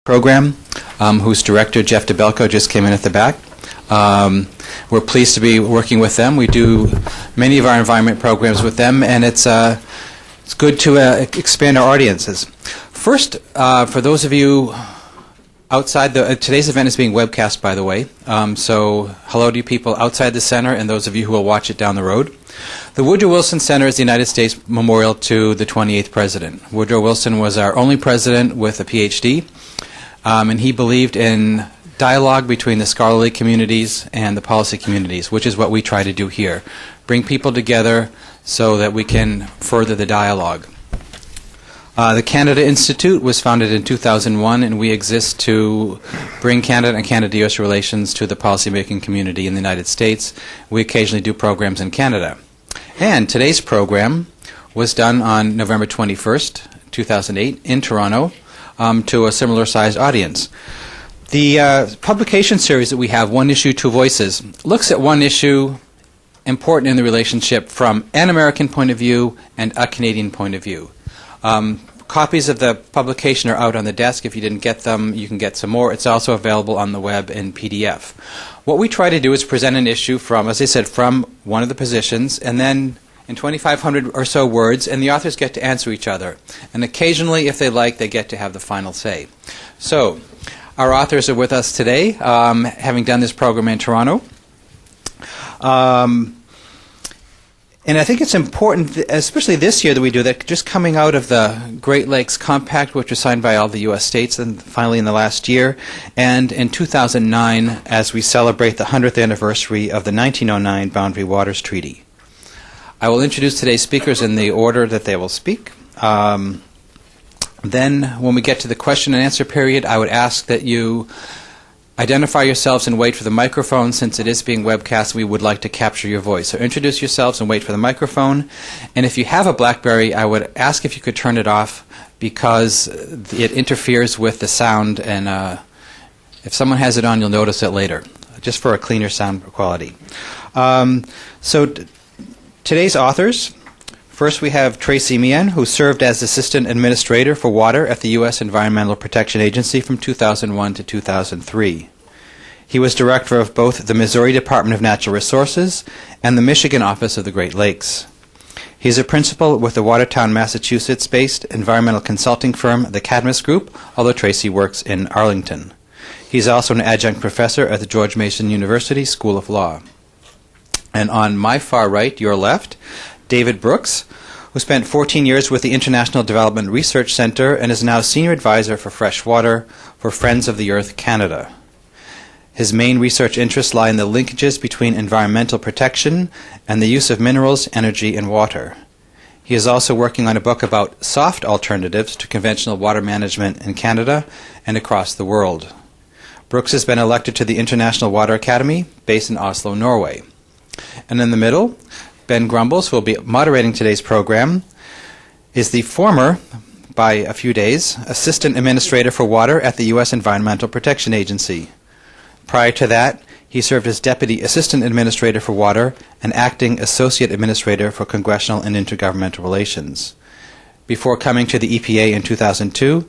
program, whose director, Jeff DeBelco, just came in at the back. We're pleased to be working with them. We do many of our environment programs with them, and it's good to expand our audiences. First, for those of you outside, today's event is being webcast, by the way, so hello to you people outside the center and those of you who will watch it down the road. The Woodrow Wilson Center is the United States memorial to the 28th president. Woodrow Wilson was our only president with a PhD. And he believed in dialogue between the scholarly communities and the policy communities, which is what we try to do here. Bring people together so that we can further the dialogue. The Canada Institute was founded in 2001, and we exist to bring Canada and Canada-U.S. relations to the policymaking community in the United States. We occasionally do programs in Canada. And today's program was done on November 21st, 2008, in Toronto, to a similar-sized audience. The publication series that we have, One Issue, Two Voices, looks at one issue important in the relationship from an American point of view and a Canadian point of view. Copies of the publication are out on the desk. If you didn't get them, you can get some more. It's also available on the web in PDF. What we try to do is present an issue from, as I said, from one of the positions, and then in 2,500 or so words, and the authors get to answer each other. And occasionally, if they like, they get to have the final say. So, our authors are with us today, having done this program in Toronto. And I think it's important, especially this year that we do that, just coming out of the Great Lakes Compact, which was signed by all the U.S. states, and finally in the last year, and in 2009, as we celebrate the 100th anniversary of the 1909 Boundary Waters Treaty. I will introduce today's speakers in the order that they will speak. Then, when we get to the question and answer period, I would ask that you identify yourselves and wait for the microphone. Since it is being webcast, we would like to capture your voice. So introduce yourselves and wait for the microphone. And if you have a BlackBerry, I would ask if you could turn it off because it interferes with the sound, and if someone has it on, you'll notice it later, just for a cleaner sound quality. Today's authors, first we have Tracy Mehan, who served as Assistant Administrator for Water at the U.S. Environmental Protection Agency from 2001 to 2003. He was Director of both the Missouri Department of Natural Resources and the Michigan Office of the Great Lakes. He is a principal with the Watertown, Massachusetts-based environmental consulting firm, the Cadmus Group, although Tracy works in Arlington. He is also an adjunct professor at the George Mason University School of Law. And on my far right, your left, David Brooks, who spent 14 years with the International Development Research Center and is now Senior Advisor for Fresh Water for Friends of the Earth Canada. His main research interests lie in the linkages between environmental protection and the use of minerals, energy, and water. He is also working on a book about soft alternatives to conventional water management in Canada and across the world. Brooks has been elected to the International Water Academy, based in Oslo, Norway. And in the middle, Ben Grumbles, who will be moderating today's program, is the former, by a few days, Assistant Administrator for Water at the U.S. Environmental Protection Agency. Prior to that, he served as Deputy Assistant Administrator for Water and Acting Associate Administrator for Congressional and Intergovernmental Relations. Before coming to the EPA in 2002,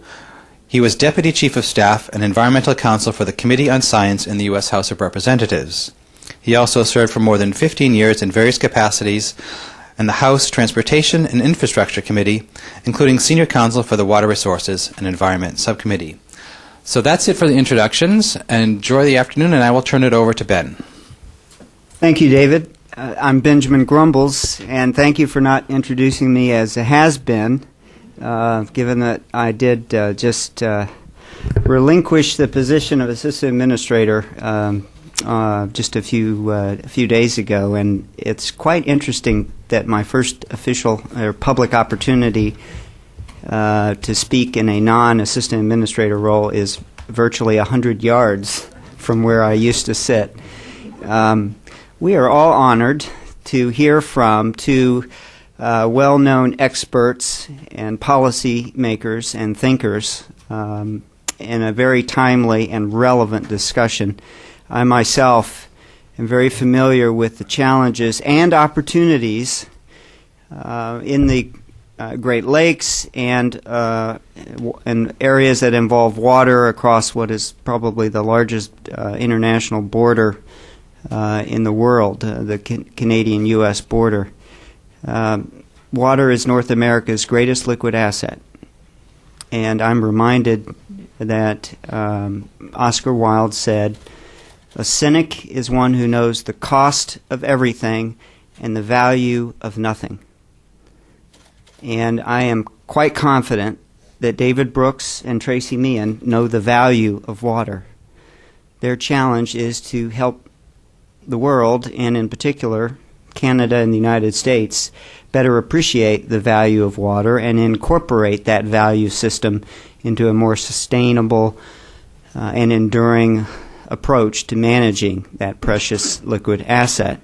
he was Deputy Chief of Staff and Environmental Counsel for the Committee on Science in the U.S. House of Representatives. He also served for more than 15 years in various capacities in the House Transportation and Infrastructure Committee, including Senior Counsel for the Water Resources and Environment Subcommittee. So that's it for the introductions. Enjoy the afternoon, and I will turn it over to Ben. Thank you, David. I'm Benjamin Grumbles, and thank you for not introducing me as a has-been, given that I did just relinquish the position of Assistant Administrator just a few days ago, and it's quite interesting that my first official or public opportunity to speak in a non-assistant administrator role is virtually 100 yards from where I used to sit. We are all honored to hear from two well-known experts and policy makers and thinkers in a very timely and relevant discussion. I myself am very familiar with the challenges and opportunities in the Great Lakes and areas that involve water across what is probably the largest international border in the world, the Canadian-U.S. border. Water is North America's greatest liquid asset. And I'm reminded that Oscar Wilde said, "A cynic is one who knows the cost of everything and the value of nothing." And I am quite confident that David Brooks and Tracy Mehan know the value of water. Their challenge is to help the world, and in particular Canada and the United States, better appreciate the value of water and incorporate that value system into a more sustainable and enduring approach to managing that precious liquid asset.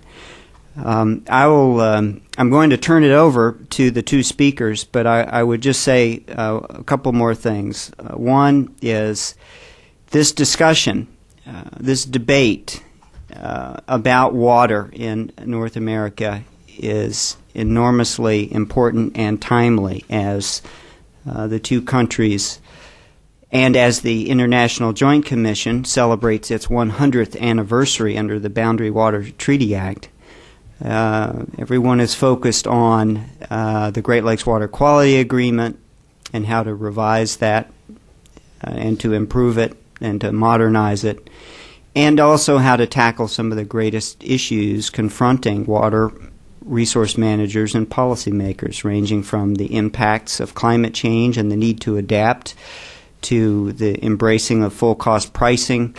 I'm going to turn it over to the two speakers, but I would just say a couple more things. One is this discussion, this debate about water in North America is enormously important and timely as the two countries and as the International Joint Commission celebrates its 100th anniversary under the Boundary Water Treaty Act. Everyone is focused on the Great Lakes Water Quality Agreement and how to revise that and to improve it and to modernize it, and also how to tackle some of the greatest issues confronting water resource managers and policymakers, ranging from the impacts of climate change and the need to adapt to the embracing of full cost pricing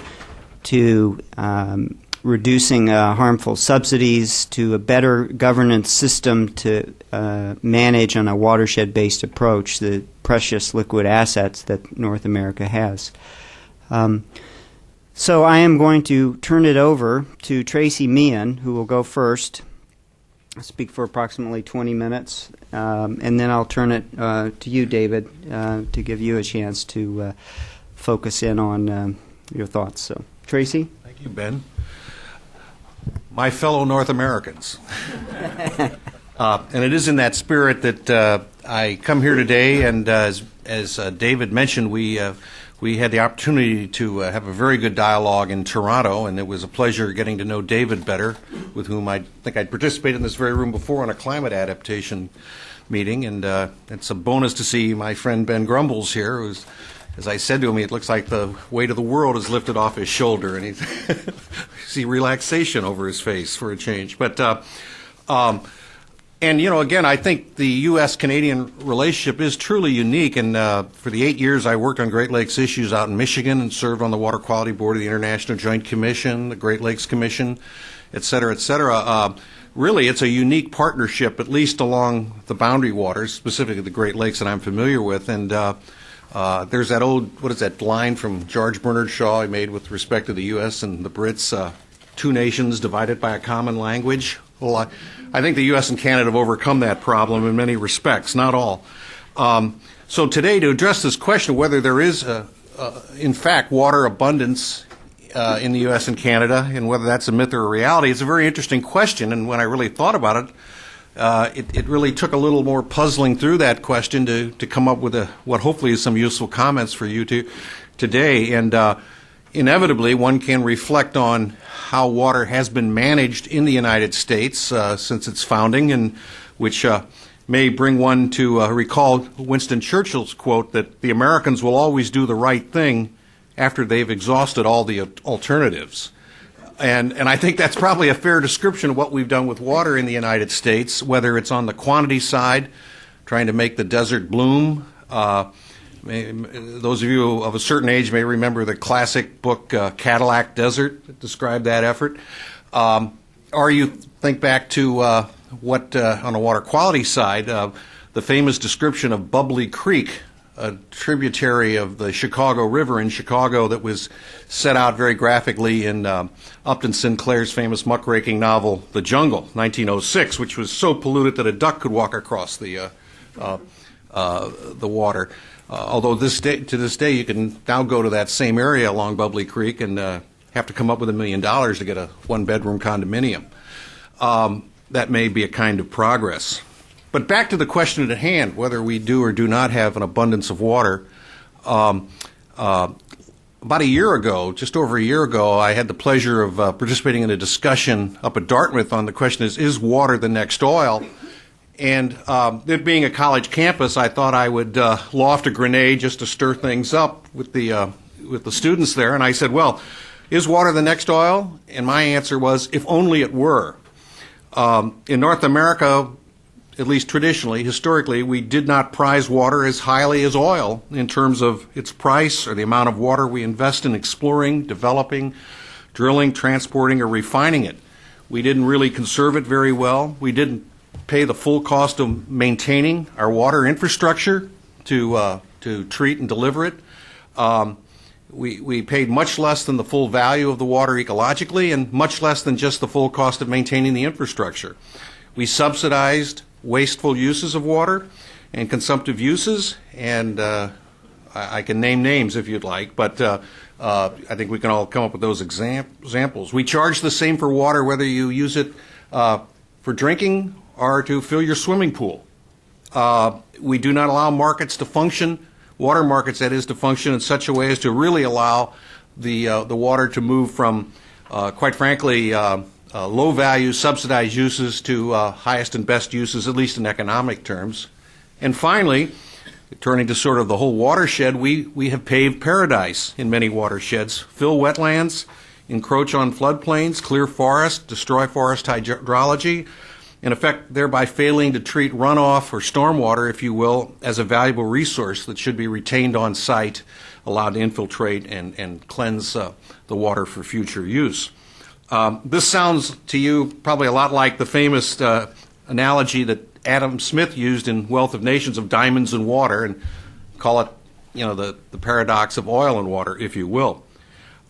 to reducing harmful subsidies to a better governance system to manage on a watershed-based approach the precious liquid assets that North America has. So I am going to turn it over to Tracy Mehan, who will go first, speak for approximately 20 minutes, and then I'll turn it to you, David, to give you a chance to focus in on your thoughts. So, Tracy? Thank you, Ben. My fellow North Americans. And it is in that spirit that I come here today, and as David mentioned, we had the opportunity to have a very good dialogue in Toronto, and it was a pleasure getting to know David better, with whom I think I'd participated in this very room before on a climate adaptation meeting, and it's a bonus to see my friend Ben Grumbles here, who's, as I said to him, it looks like the weight of the world is lifted off his shoulder, and he's see relaxation over his face for a change. But and again, I think the U.S.-Canadian relationship is truly unique. And for the 8 years I worked on Great Lakes issues out in Michigan and served on the Water Quality Board of the International Joint Commission, the Great Lakes Commission, et cetera, et cetera. Really, it's a unique partnership, at least along the boundary waters, specifically the Great Lakes that I'm familiar with. And there's that old, what is that line from George Bernard Shaw he made with respect to the U.S. and the Brits, two nations divided by a common language. Well, I think the U.S. and Canada have overcome that problem in many respects, not all. So today, to address this question, whether there is, in fact, water abundance in the U.S. and Canada, and whether that's a myth or a reality, it's a very interesting question. And when I really thought about it, it really took a little more puzzling through that question to come up with what hopefully is some useful comments for you today. And inevitably, one can reflect on how water has been managed in the United States since its founding, and which may bring one to recall Winston Churchill's quote that the Americans will always do the right thing after they've exhausted all the alternatives. And I think that's probably a fair description of what we've done with water in the United States, whether it's on the quantity side, trying to make the desert bloom. Those of you of a certain age may remember the classic book Cadillac Desert that described that effort. Or you think back to what, on the water quality side, the famous description of Bubbly Creek, a tributary of the Chicago River in Chicago that was set out very graphically in Upton Sinclair's famous muckraking novel, The Jungle, 1906, which was so polluted that a duck could walk across the water. Although to this day, you can now go to that same area along Bubbly Creek and have to come up with $1 million to get a one-bedroom condominium. That may be a kind of progress. But back to the question at hand, whether we do or do not have an abundance of water. About a year ago, just over a year ago, I had the pleasure of participating in a discussion up at Dartmouth on the question is water the next oil? And it being a college campus, I thought I would loft a grenade just to stir things up with the students there. And I said, well, is water the next oil? And my answer was, if only it were. In North America, at least traditionally, historically, we did not prize water as highly as oil in terms of its price or the amount of water we invest in exploring, developing, drilling, transporting, or refining it. We didn't really conserve it very well. We didn't pay the full cost of maintaining our water infrastructure to treat and deliver it. We paid much less than the full value of the water ecologically and much less than just the full cost of maintaining the infrastructure. We subsidized wasteful uses of water and consumptive uses, and I can name names if you'd like, but I think we can all come up with those examples. We charge the same for water whether you use it for drinking or to fill your swimming pool. We do not allow markets to function, water markets that is, to function in such a way as to really allow the water to move from, quite frankly, low-value subsidized uses to highest and best uses, at least in economic terms. And finally, turning to sort of the whole watershed, we have paved paradise in many watersheds, fill wetlands, encroach on floodplains, clear forest, destroy forest hydrology, in effect thereby failing to treat runoff or stormwater, if you will, as a valuable resource that should be retained on site, allowed to infiltrate and cleanse the water for future use. This sounds to you probably a lot like the famous analogy that Adam Smith used in Wealth of Nations of diamonds and water, and call it, the paradox of oil and water, if you will.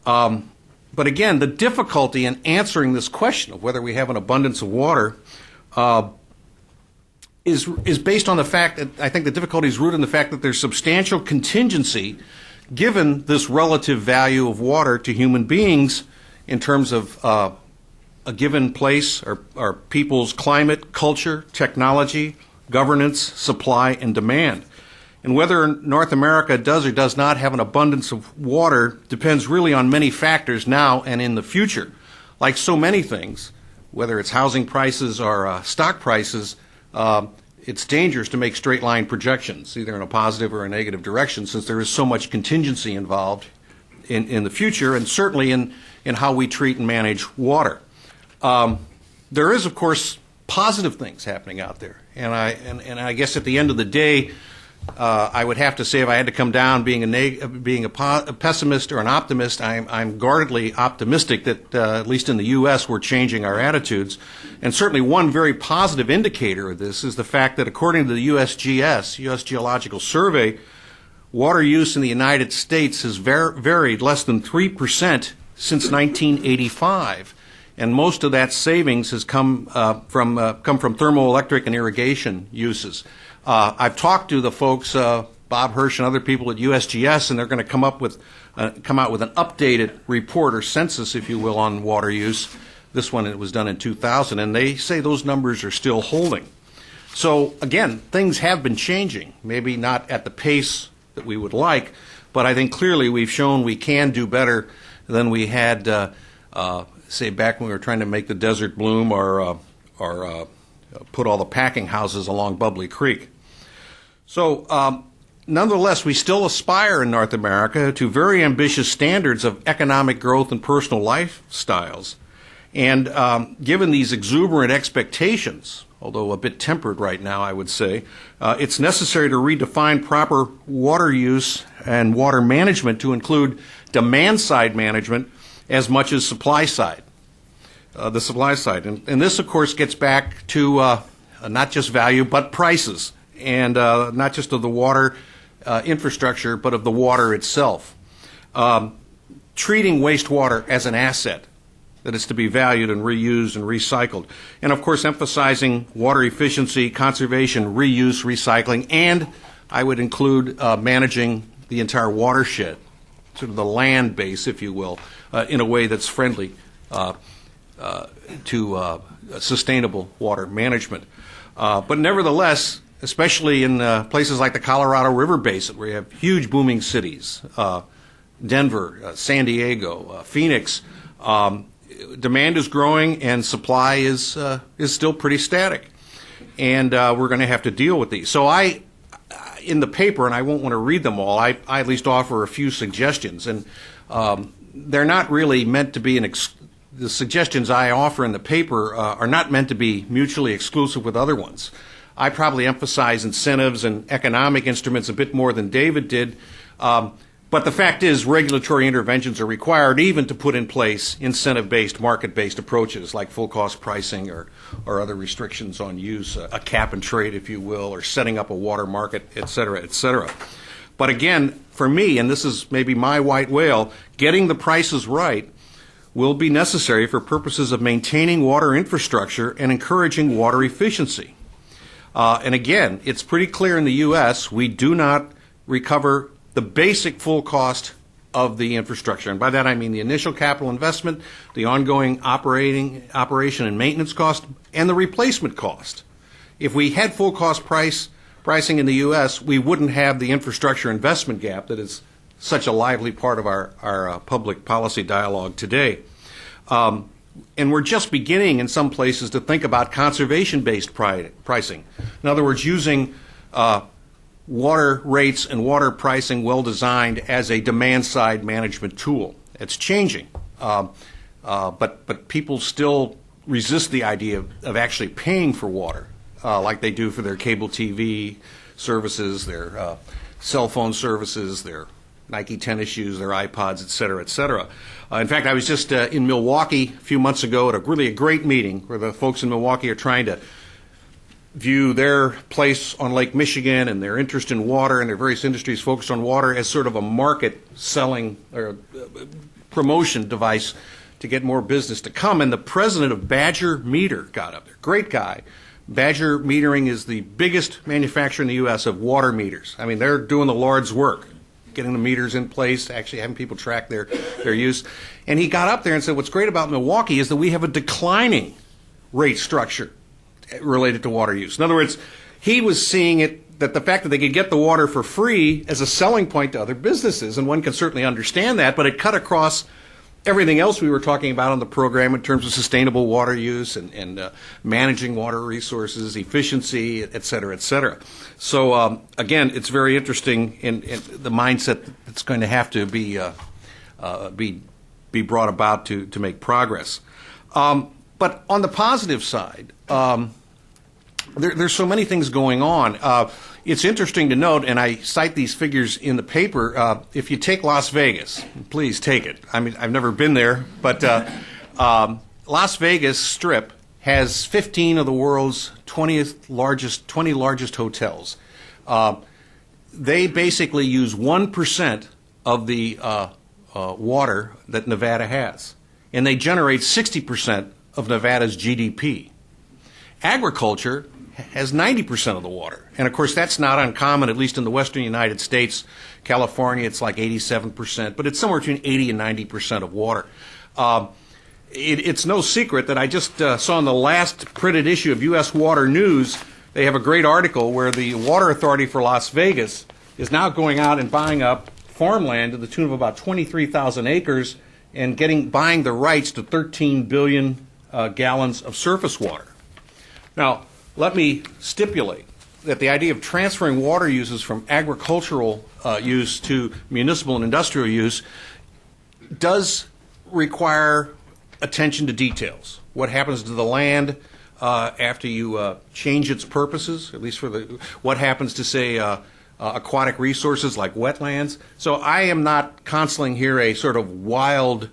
But again, the difficulty in answering this question of whether we have an abundance of water is based on the fact that I think the difficulty is rooted in the fact that there's substantial contingency given this relative value of water to human beings in terms of a given place or people's climate, culture, technology, governance, supply, and demand. And whether North America does or does not have an abundance of water depends really on many factors now and in the future. Like so many things, whether it's housing prices or stock prices, it's dangerous to make straight-line projections, either in a positive or a negative direction, since there is so much contingency involved in the future, and certainly in how we treat and manage water. There is, of course, positive things happening out there, and I guess at the end of the day, I would have to say, if I had to come down being a pessimist or an optimist, I'm guardedly optimistic that at least in the U.S. we're changing our attitudes. And certainly one very positive indicator of this is the fact that according to the USGS, U.S. Geological Survey, water use in the United States has varied less than 3% since 1985. And most of that savings has come from thermoelectric and irrigation uses. I've talked to the folks, Bob Hirsch and other people at USGS, and they're going to come out with an updated report or census, if you will, on water use. This one, it was done in 2000, and they say those numbers are still holding. So again, things have been changing, maybe not at the pace that we would like, but I think clearly we've shown we can do better than we had, say, back when we were trying to make the desert bloom or put all the packing houses along Bubbly Creek. So nonetheless, we still aspire in North America to very ambitious standards of economic growth and personal lifestyles. And given these exuberant expectations, although a bit tempered right now, I would say, it's necessary to redefine proper water use and water management to include demand-side management as much as supply side. The supply side. And this, of course, gets back to not just value, but prices, and not just of the water infrastructure, but of the water itself. Treating wastewater as an asset that is to be valued and reused and recycled. And, of course, emphasizing water efficiency, conservation, reuse, recycling, and I would include managing the entire watershed, sort of the land base, if you will, in a way that's friendly to sustainable water management. But nevertheless, especially in places like the Colorado River Basin, where you have huge booming cities, Denver, San Diego, Phoenix, demand is growing and supply is still pretty static. And we're going to have to deal with these. So in the paper, and I won't want to read them all, I at least offer a few suggestions. And they're not really meant to be the suggestions I offer in the paper are not meant to be mutually exclusive with other ones. I probably emphasize incentives and economic instruments a bit more than David did. But the fact is, regulatory interventions are required even to put in place incentive-based, market-based approaches like full-cost pricing or other restrictions on use, a cap and trade, if you will, or setting up a water market, et cetera, et cetera. But again, for me, and this is maybe my white whale, getting the prices right will be necessary for purposes of maintaining water infrastructure and encouraging water efficiency. And again, it's pretty clear in the U.S. we do not recover the basic full cost of the infrastructure. And by that I mean the initial capital investment, the ongoing operation and maintenance cost, and the replacement cost. If we had full cost pricing in the U.S., we wouldn't have the infrastructure investment gap that is such a lively part of our public policy dialogue today. And we're just beginning in some places to think about conservation-based pricing. In other words, using water rates and water pricing well designed as a demand-side management tool. It's changing, but people still resist the idea of actually paying for water like they do for their cable TV services, their cell phone services, their Nike tennis shoes, their iPods, et cetera, et cetera. In fact, I was just in Milwaukee a few months ago at a great meeting where the folks in Milwaukee are trying to view their place on Lake Michigan and their interest in water and their various industries focused on water as sort of a market selling or promotion device to get more business to come. And the president of Badger Meter got up there. Great guy. Badger Metering is the biggest manufacturer in the U.S. of water meters. I mean, they're doing the Lord's work, getting the meters in place, actually having people track their use. And he got up there and said, what's great about Milwaukee is that we have a declining rate structure related to water use. In other words, he was seeing it that the fact that they could get the water for free as a selling point to other businesses, and one can certainly understand that, but it cut across everything else we were talking about on the program in terms of sustainable water use and managing water resources, efficiency, et cetera, et cetera. So again, it's very interesting in the mindset that's going to have to be brought about to make progress. But on the positive side, there's so many things going on. It's interesting to note, and I cite these figures in the paper, if you take Las Vegas, please take it. I mean, I've never been there, but Las Vegas Strip has 15 of the world's 20 largest hotels. They basically use 1% of the water that Nevada has, and they generate 60% of Nevada's GDP. Agriculture has 90% of the water. And of course, that's not uncommon, at least in the western United States. California, it's like 87%, but it's somewhere between 80 and 90% of water. It's no secret that I just saw in the last printed issue of U.S. Water News, they have a great article where the Water Authority for Las Vegas is now going out and buying up farmland to the tune of about 23,000 acres and buying the rights to 13 billion gallons of surface water. Now, let me stipulate that the idea of transferring water uses from agricultural use to municipal and industrial use does require attention to details. What happens to the land after you change its purposes, at least for what happens to, say, aquatic resources like wetlands. So I am not counseling here a sort of wild,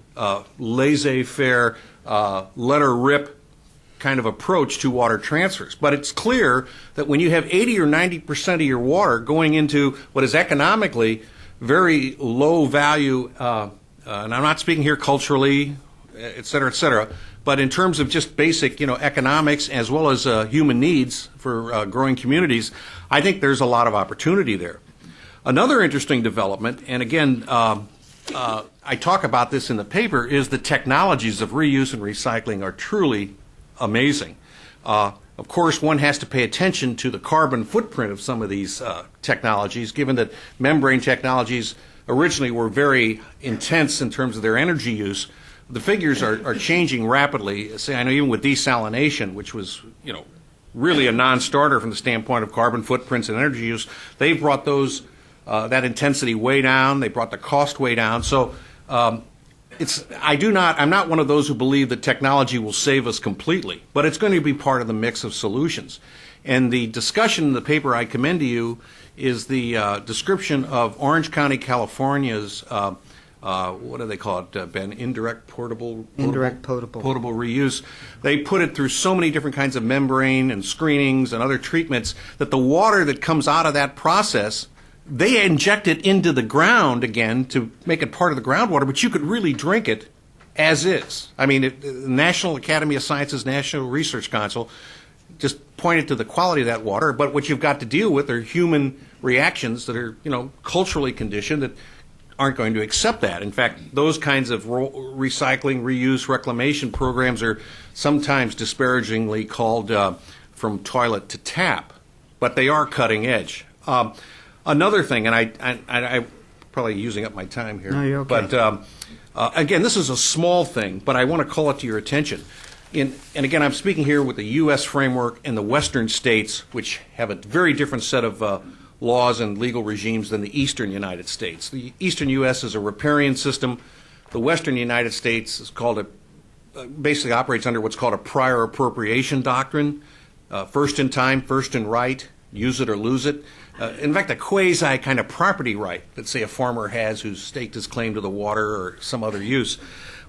laissez-faire, let her rip kind of approach to water transfers. But it's clear that when you have 80 or 90% of your water going into what is economically very low value, and I'm not speaking here culturally, et cetera, but in terms of just basic, economics as well as human needs for growing communities, I think there's a lot of opportunity there. Another interesting development, and again, I talk about this in the paper, is the technologies of reuse and recycling are truly amazing. Of course, one has to pay attention to the carbon footprint of some of these technologies, given that membrane technologies originally were very intense in terms of their energy use. The figures are changing rapidly. Say, I know even with desalination, which was, really a non-starter from the standpoint of carbon footprints and energy use, they've brought those that intensity way down. They brought the cost way down. So I'm not one of those who believe that technology will save us completely, but it's going to be part of the mix of solutions. And the discussion in the paper I commend to you is the description of Orange County, California's, what do they call it, Ben? Indirect potable reuse. They put it through so many different kinds of membrane and screenings and other treatments that the water that comes out of that process, they inject it into the ground again to make it part of the groundwater, but you could really drink it as is. I mean, the National Academy of Sciences National Research Council just pointed to the quality of that water, but what you've got to deal with are human reactions that are, culturally conditioned that aren't going to accept that. In fact, those kinds of recycling, reuse, reclamation programs are sometimes disparagingly called from toilet to tap, but they are cutting edge. Another thing, and I'm probably using up my time here. No, you're okay. But again, this is a small thing, but I want to call it to your attention. And again, I'm speaking here with the U.S. framework and the Western states, which have a very different set of laws and legal regimes than the Eastern United States. The Eastern U.S. is a riparian system. The Western United States is basically operates under what's called a prior appropriation doctrine. First in time, first in right, use it or lose it. In fact, a quasi kind of property right that, say, a farmer has who's staked his claim to the water or some other use.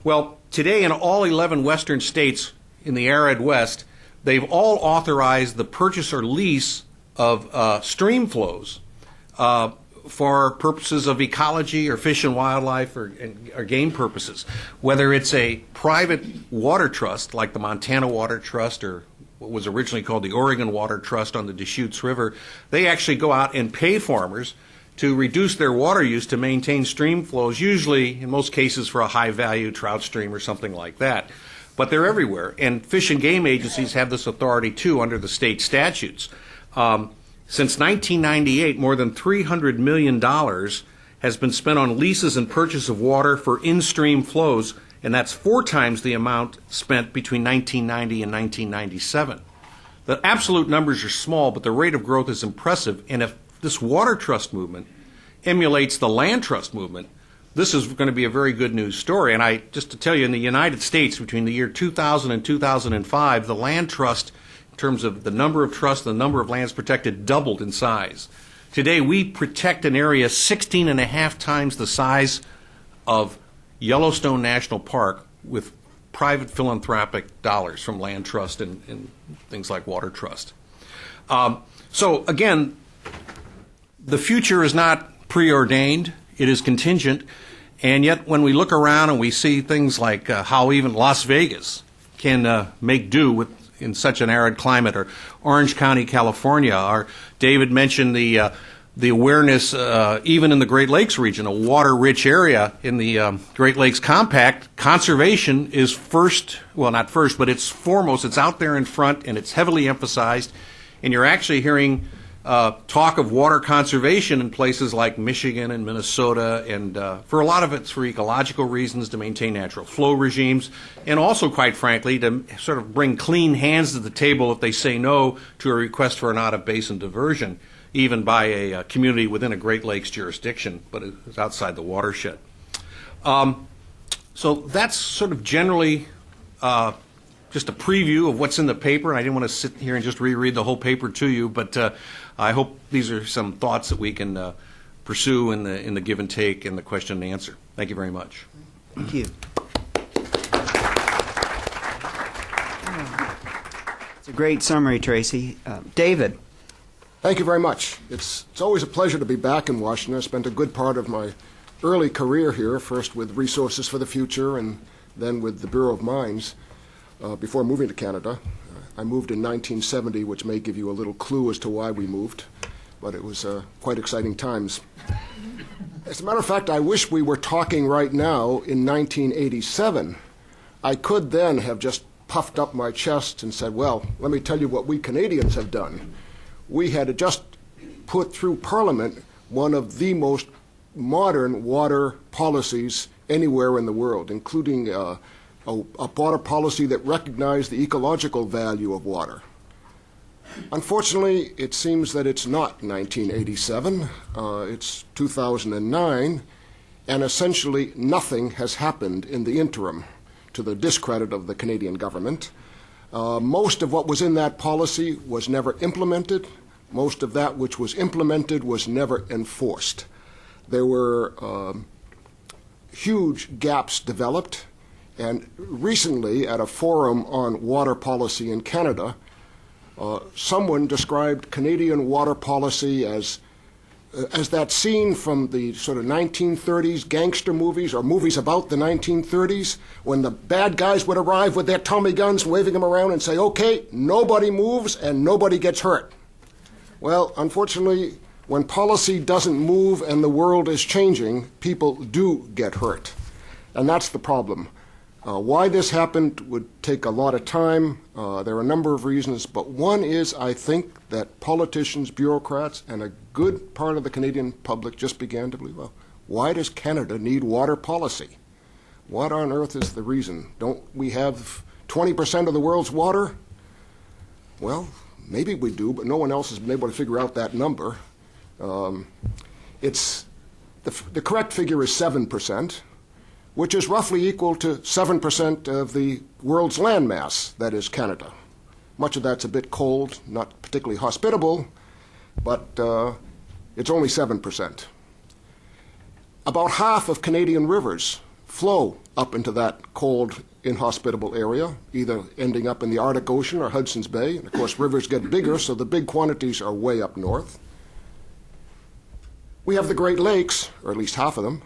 Well, today in all 11 Western states in the arid West, they've all authorized the purchase or lease of stream flows for purposes of ecology or fish and wildlife or game purposes. Whether it's a private water trust like the Montana Water Trust or what was originally called the Oregon Water Trust on the Deschutes River, they actually go out and pay farmers to reduce their water use to maintain stream flows, usually, in most cases, for a high-value trout stream or something like that. But they're everywhere, and fish and game agencies have this authority, too, under the state statutes. Since 1998, more than $300 million has been spent on leases and purchase of water for in-stream flows, and that's 4 times the amount spent between 1990 and 1997. The absolute numbers are small, but the rate of growth is impressive, and if this water trust movement emulates the land trust movement, this is going to be a very good news story. And just to tell you, in the United States, between the year 2000 and 2005, the land trust, in terms of the number of trusts, the number of lands protected, doubled in size. Today, we protect an area 16.5 times the size of Yellowstone National Park with private philanthropic dollars from land trust and things like water trust. So again, the future is not preordained, it is contingent, and yet when we look around and we see things like how even Las Vegas can make do in such an arid climate, or Orange County, California, or David mentioned the awareness, even in the Great Lakes region, a water-rich area in the Great Lakes Compact, conservation is not first, but it's foremost. It's out there in front, and it's heavily emphasized, and you're actually hearing talk of water conservation in places like Michigan and Minnesota, and for a lot of it's for ecological reasons, to maintain natural flow regimes, and also, quite frankly, to sort of bring clean hands to the table if they say no to a request for an out-of-basin diversion, even by a community within a Great Lakes jurisdiction, but it's outside the watershed. So that's sort of generally just a preview of what's in the paper. I didn't want to sit here and just reread the whole paper to you, but I hope these are some thoughts that we can pursue in the give and take and the question and answer. Thank you very much. Thank you. It's a great summary, Tracy. David. Thank you very much. It's always a pleasure to be back in Washington. I spent a good part of my early career here, first with Resources for the Future and then with the Bureau of Mines, before moving to Canada. I moved in 1970, which may give you a little clue as to why we moved, but it was quite exciting times. As a matter of fact, I wish we were talking right now in 1987. I could then have just puffed up my chest and said, well, let me tell you what we Canadians have done. We had just put through Parliament one of the most modern water policies anywhere in the world, including a water policy that recognized the ecological value of water. Unfortunately, it seems that it's not 1987, it's 2009, and essentially nothing has happened in the interim, to the discredit of the Canadian government. Most of what was in that policy was never implemented. Most of that which was implemented was never enforced. There were huge gaps developed, and recently at a forum on water policy in Canada, someone described Canadian water policy as that scene from the sort of 1930s gangster movies or movies about the 1930s when the bad guys would arrive with their Tommy guns waving them around and say, okay, nobody moves and nobody gets hurt. Well, unfortunately, when policy doesn't move and the world is changing, people do get hurt. And that's the problem. Why this happened would take a lot of time. There are a number of reasons, but one is, I think, that politicians, bureaucrats, and a good part of the Canadian public just began to believe, well, why does Canada need water policy? What on earth is the reason? Don't we have 20% of the world's water? Well, maybe we do, but no one else has been able to figure out that number. The correct figure is 7%. Which is roughly equal to 7% of the world's landmass, that is Canada. Much of that's a bit cold, not particularly hospitable, but it's only 7%. About half of Canadian rivers flow up into that cold, inhospitable area, either ending up in the Arctic Ocean or Hudson's Bay. And of course, rivers get bigger, so the big quantities are way up north. We have the Great Lakes, or at least half of them.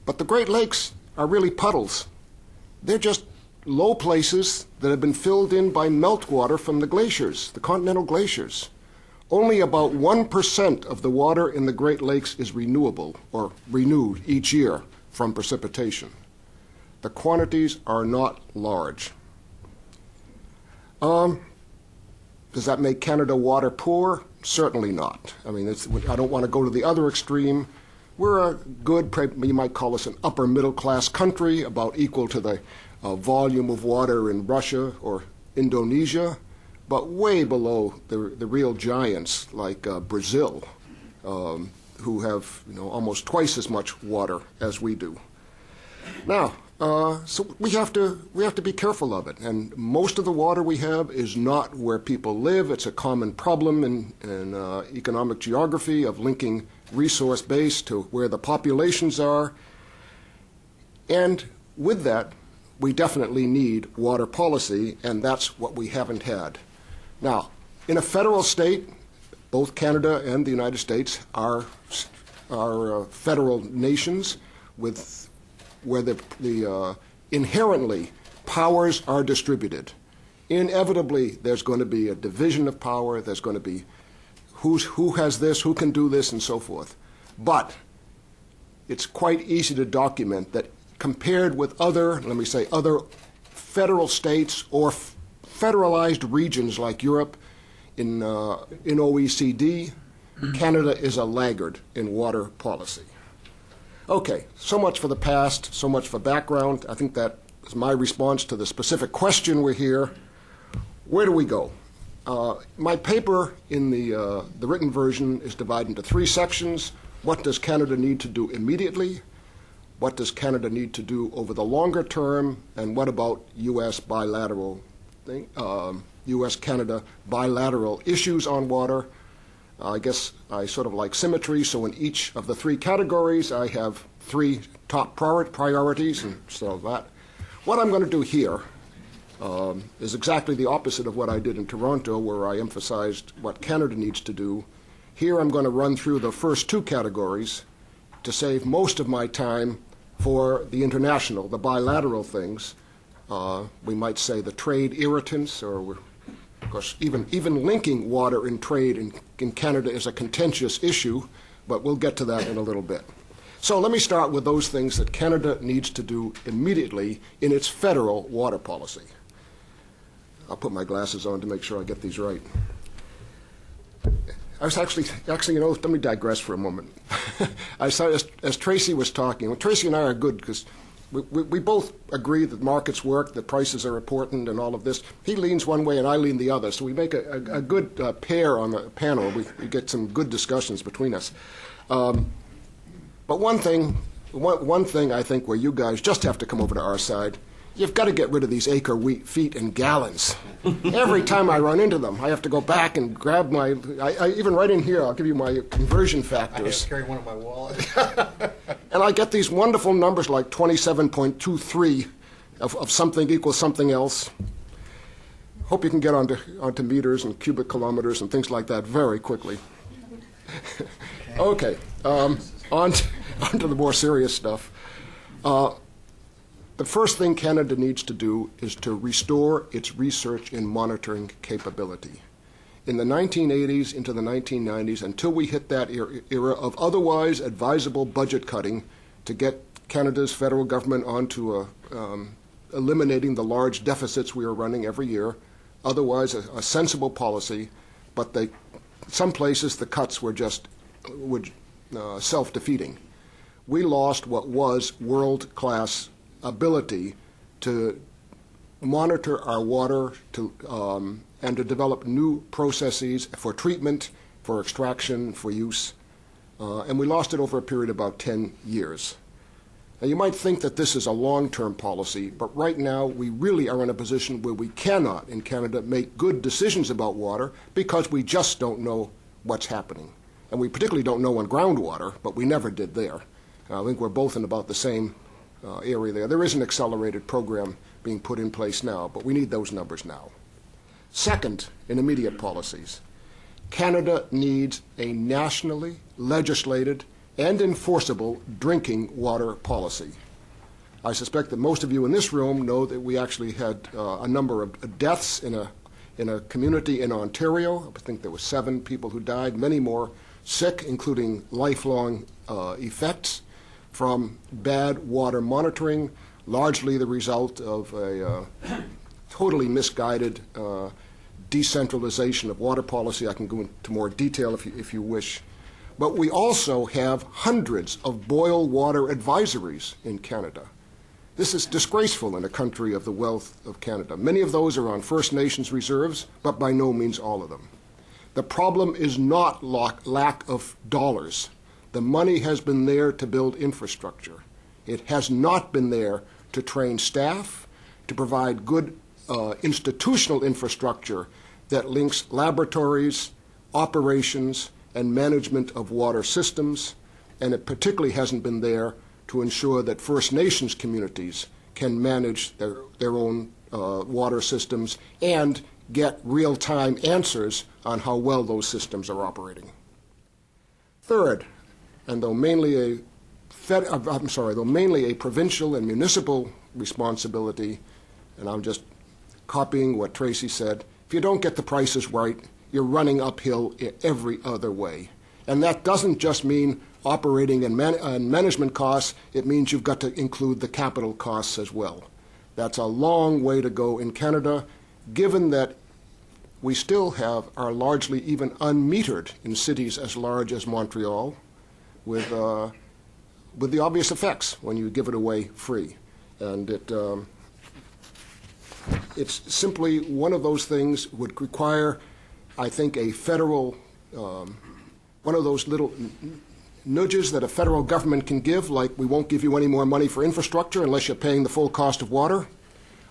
But the Great Lakes are really puddles. They're just low places that have been filled in by meltwater from the glaciers, the continental glaciers. Only about 1% of the water in the Great Lakes is renewable or renewed each year from precipitation. The quantities are not large. Does that make Canada water poor? Certainly not. I mean, I don't want to go to the other extreme. We're a good, you might call us an upper middle class country, about equal to the volume of water in Russia or Indonesia, but way below the real giants like Brazil, who have almost twice as much water as we do. Now, so we have to be careful of it, and most of the water we have is not where people live. It's a common problem in economic geography of linking resource base to where the populations are, and with that, we definitely need water policy, and that's what we haven't had. Now, in a federal state, both Canada and the United States are federal nations where the inherently powers are distributed. Inevitably, there's going to be a division of power. There's going to be who has this, who can do this, and so forth. But it's quite easy to document that compared with other, let me say, other federal states or federalized regions like Europe, in OECD, Canada is a laggard in water policy. Okay, so much for the past, so much for background. I think that is my response to the specific question we're here. Where do we go? My paper in the written version is divided into 3 sections. What does Canada need to do immediately? What does Canada need to do over the longer term? And what about U.S. bilateral U.S.-Canada bilateral issues on water? I guess I sort of like symmetry, so in each of the 3 categories I have 3 top priorities, and so that. What I'm going to do here is exactly the opposite of what I did in Toronto, where I emphasized what Canada needs to do. Here I'm going to run through the first 2 categories to save most of my time for the international, the bilateral things. We might say the trade irritants, or of course, even linking water and trade in Canada is a contentious issue, but we'll get to that in a little bit. So let me start with those things that Canada needs to do immediately in its federal water policy. I'll put my glasses on to make sure I get these right. I was actually, let me digress for a moment. I saw, as Tracy was talking, Tracy and I are good because we both agree that markets work, that prices are important, and all of this. He leans one way and I lean the other, so we make a good pair on the panel. We get some good discussions between us. But one thing I think where you guys just have to come over to our side, you've got to get rid of these acre feet and gallons. Every time I run into them, I have to go back and grab my, even right in here, I'll give you my conversion factors. I have to carry one in my wallet. And I get these wonderful numbers like 27.23 of something equals something else. Hope you can get onto meters and cubic kilometers and things like that very quickly. Okay, on to the more serious stuff. The first thing Canada needs to do is to restore its research and monitoring capability. In the 1980s into the 1990s, until we hit that era of otherwise advisable budget cutting to get Canada's federal government onto eliminating the large deficits we are running every year, otherwise a sensible policy, but some places the cuts were just self-defeating. We lost what was world-class ability to monitor our water and to develop new processes for treatment, for extraction, for use. And we lost it over a period of about 10 years. Now, you might think that this is a long-term policy, but right now we really are in a position where we cannot, in Canada, make good decisions about water because we just don't know what's happening. And we particularly don't know on groundwater, but we never did there. I think we're both in about the same area there. There is an accelerated program being put in place now, but we need those numbers now. Second, in immediate policies, Canada needs a nationally legislated and enforceable drinking water policy. I suspect that most of you in this room know that we actually had a number of deaths in a community in Ontario. I think there were 7 people who died, many more sick, including lifelong effects from bad water monitoring, largely the result of a totally misguided decentralization of water policy. I can go into more detail if you wish. But we also have hundreds of boil water advisories in Canada. This is disgraceful in a country of the wealth of Canada. Many of those are on First Nations reserves, but by no means all of them. The problem is not lack of dollars. The money has been there to build infrastructure. It has not been there to train staff, to provide good institutional infrastructure that links laboratories, operations, and management of water systems, and it particularly hasn't been there to ensure that First Nations communities can manage their own water systems and get real-time answers on how well those systems are operating. Third, and though mainly a provincial and municipal responsibility, and I'm just copying what Tracy said, if you don't get the prices right, you're running uphill every other way. And that doesn't just mean operating and management costs, it means you've got to include the capital costs as well. That's a long way to go in Canada, given that we still are largely even unmetered in cities as large as Montreal, with the obvious effects when you give it away free. And it's simply one of those things would require, I think, a federal, one of those little nudges that a federal government can give, like we won't give you any more money for infrastructure unless you're paying the full cost of water.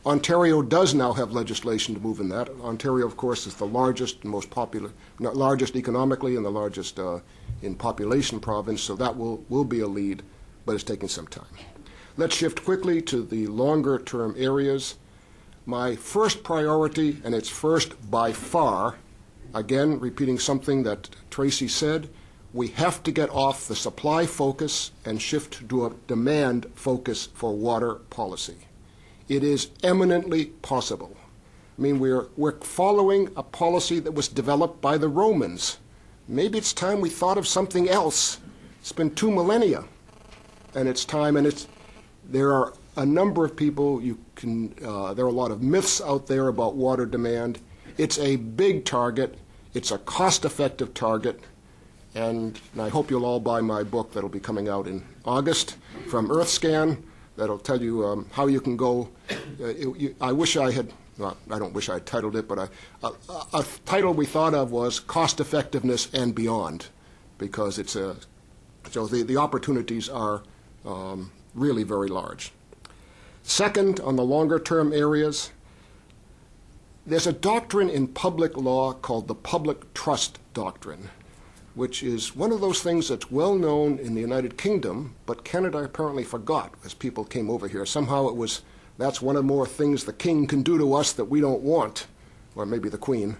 Ontario does now have legislation to move in that. Ontario, of course, is the largest and most popular, largest economically and the largest in population province, so that will be a lead, but it's taking some time. Let's shift quickly to the longer-term areas. My first priority, and it's first by far, again, repeating something that Tracy said, we have to get off the supply focus and shift to a demand focus for water policy. It is eminently possible. I mean, we're following a policy that was developed by the Romans. Maybe it's time we thought of something else. It's been 2 millennia, and it's time, and there are a number of people, there are a lot of myths out there about water demand. It's a big target. It's a cost-effective target. And I hope you'll all buy my book that'll be coming out in August from EarthScan. That'll tell you how you can go. I wish I had, well, I don't wish I had titled it, but a title we thought of was Cost Effectiveness and Beyond, because it's so the opportunities are really very large. Second, on the longer term areas, there's a doctrine in public law called the public trust doctrine, which is one of those things that's well known in the United Kingdom, but Canada apparently forgot as people came over here. Somehow that's one of the more things the king can do to us that we don't want, or maybe the queen.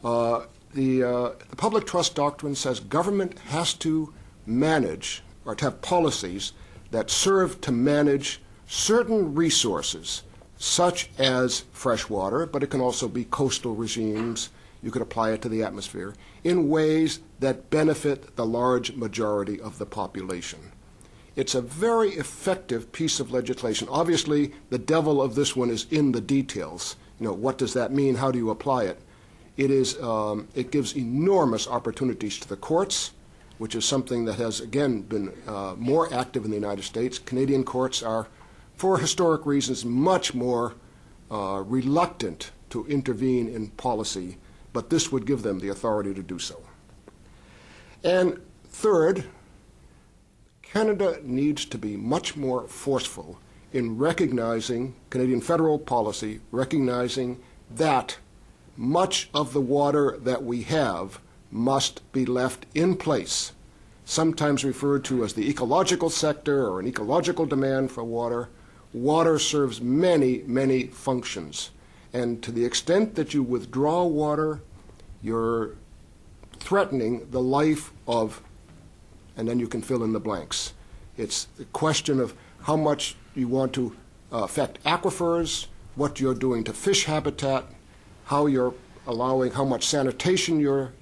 The public trust doctrine says government has to manage or to have policies that serve to manage certain resources, such as fresh water, but it can also be coastal regimes. You could apply it to the atmosphere in ways that benefit the large majority of the population. It's a very effective piece of legislation. Obviously, the devil of this one is in the details. What does that mean? How do you apply it? It gives enormous opportunities to the courts, which is something that has, again, been more active in the United States. Canadian courts are, for historic reasons, much more reluctant to intervene in policy, but this would give them the authority to do so. And third, Canada needs to be much more forceful in recognizing Canadian federal policy, recognizing that much of the water that we have must be left in place, sometimes referred to as the ecological sector or an ecological demand for water. Water serves many, many functions. And to the extent that you withdraw water, you're threatening the life of, and then you can fill in the blanks. It's the question of how much you want to affect aquifers, what you're doing to fish habitat, how you're allowing, how much sanitation you're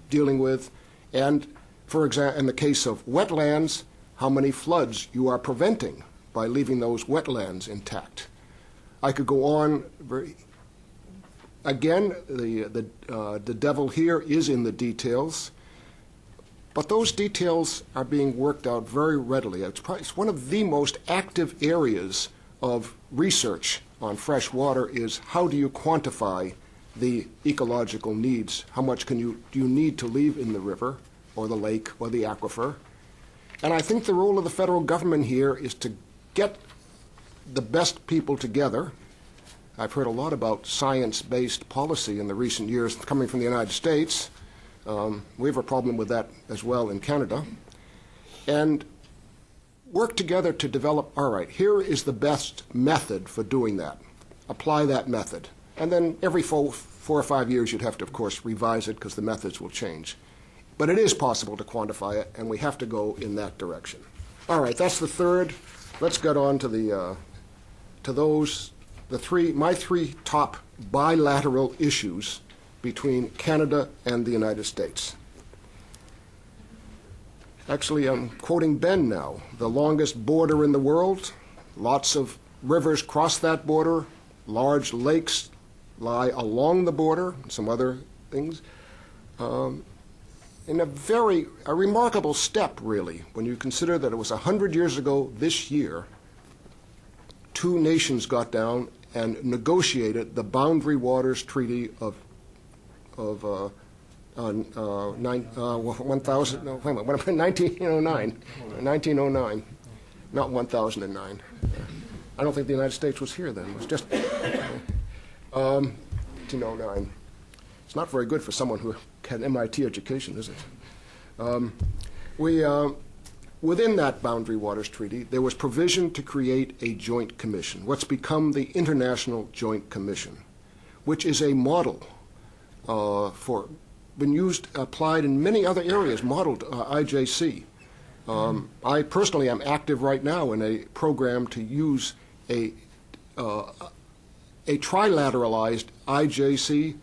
dealing with, and, for example, in the case of wetlands, how many floods you are preventing by leaving those wetlands intact. I could go on. Again, the devil here is in the details, but those details are being worked out very readily. It's one of the most active areas of research on fresh water is how do you quantify the ecological needs? How much do you need to leave in the river or the lake or the aquifer? And I think the role of the federal government here is to get the best people together. I've heard a lot about science-based policy in the recent years coming from the United States. We have a problem with that as well in Canada. And work together to develop, all right, here is the best method for doing that. Apply that method. And then every 4 or 5 years you'd have to, of course, revise it because the methods will change. But it is possible to quantify it, and we have to go in that direction. All right, that's the third. Let's get on to my three top bilateral issues between Canada and the United States. Actually, I'm quoting Ben now. The longest border in the world, lots of rivers cross that border, large lakes lie along the border, some other things. In a remarkable step, really, when you consider that it was 100 years ago this year, two nations got down and negotiated the Boundary Waters Treaty of 1909, not 1009. I don't think the United States was here then. It was just 1909. It's not very good for someone who had an MIT education, is it? Within that Boundary Waters Treaty, there was provision to create a joint commission, what's become the International Joint Commission, which is a model applied in many other areas, modeled IJC. I personally am active right now in a program to use a trilateralized IJC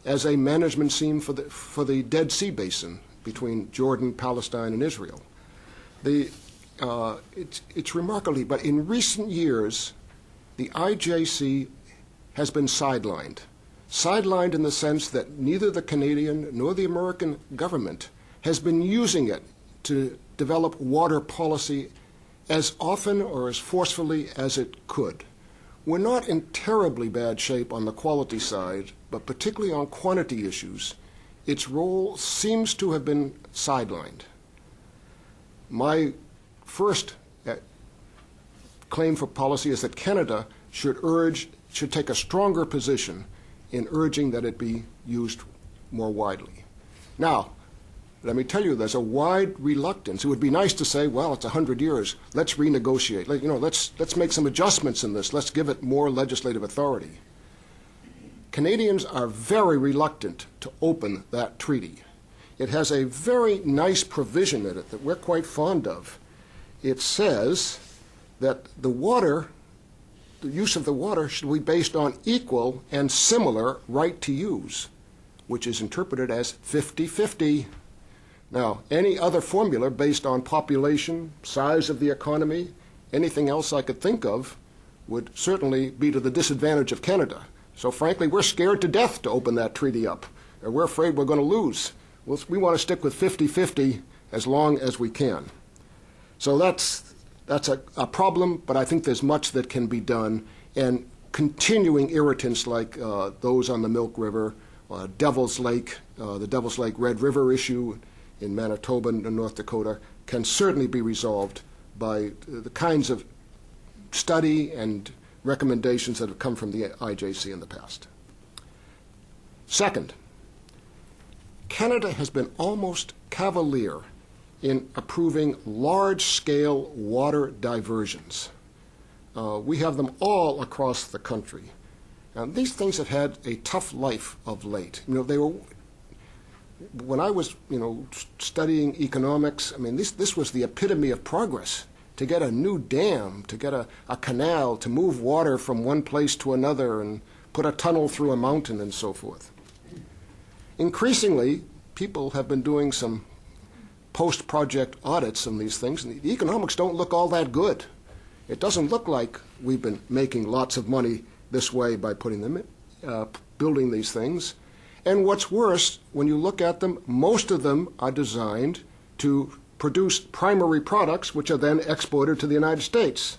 as a management scheme for the Dead Sea Basin between Jordan, Palestine, and Israel. it's remarkably, but in recent years, the IJC has been sidelined. Sidelined in the sense that neither the Canadian nor the American government has been using it to develop water policy as often or as forcefully as it could. We're not in terribly bad shape on the quality side, but particularly on quantity issues, its role seems to have been sidelined. My first claim for policy is that Canada should take a stronger position in urging that it be used more widely. Now, let me tell you, there's a wide reluctance. It would be nice to say, well, it's 100 years. Let's renegotiate. Let's make some adjustments in this. Let's give it more legislative authority. Canadians are very reluctant to open that treaty. It has a very nice provision in it that we're quite fond of. It says that the use of the water should be based on equal and similar right to use, which is interpreted as 50-50. Now, any other formula based on population, size of the economy, anything else I could think of would certainly be to the disadvantage of Canada. So frankly, we're scared to death to open that treaty up. We're afraid we're going to lose. We want to stick with 50-50 as long as we can. So that's a problem, but I think there's much that can be done. And continuing irritants like those on the Milk River, Devil's Lake, the Devil's Lake Red River issue in Manitoba and North Dakota can certainly be resolved by the kinds of study and recommendations that have come from the IJC in the past. Second, Canada has been almost cavalier in approving large-scale water diversions. We have them all across the country. And these things have had a tough life of late. When I was, studying economics, this was the epitome of progress. To get a new dam, to get a canal, to move water from one place to another and put a tunnel through a mountain and so forth. Increasingly, people have been doing some post-project audits on these things, and the economics don't look all that good. It doesn't look like we've been making lots of money this way by putting them in, building these things. And what's worse, when you look at them, most of them are designed to produce primary products which are then exported to the United States.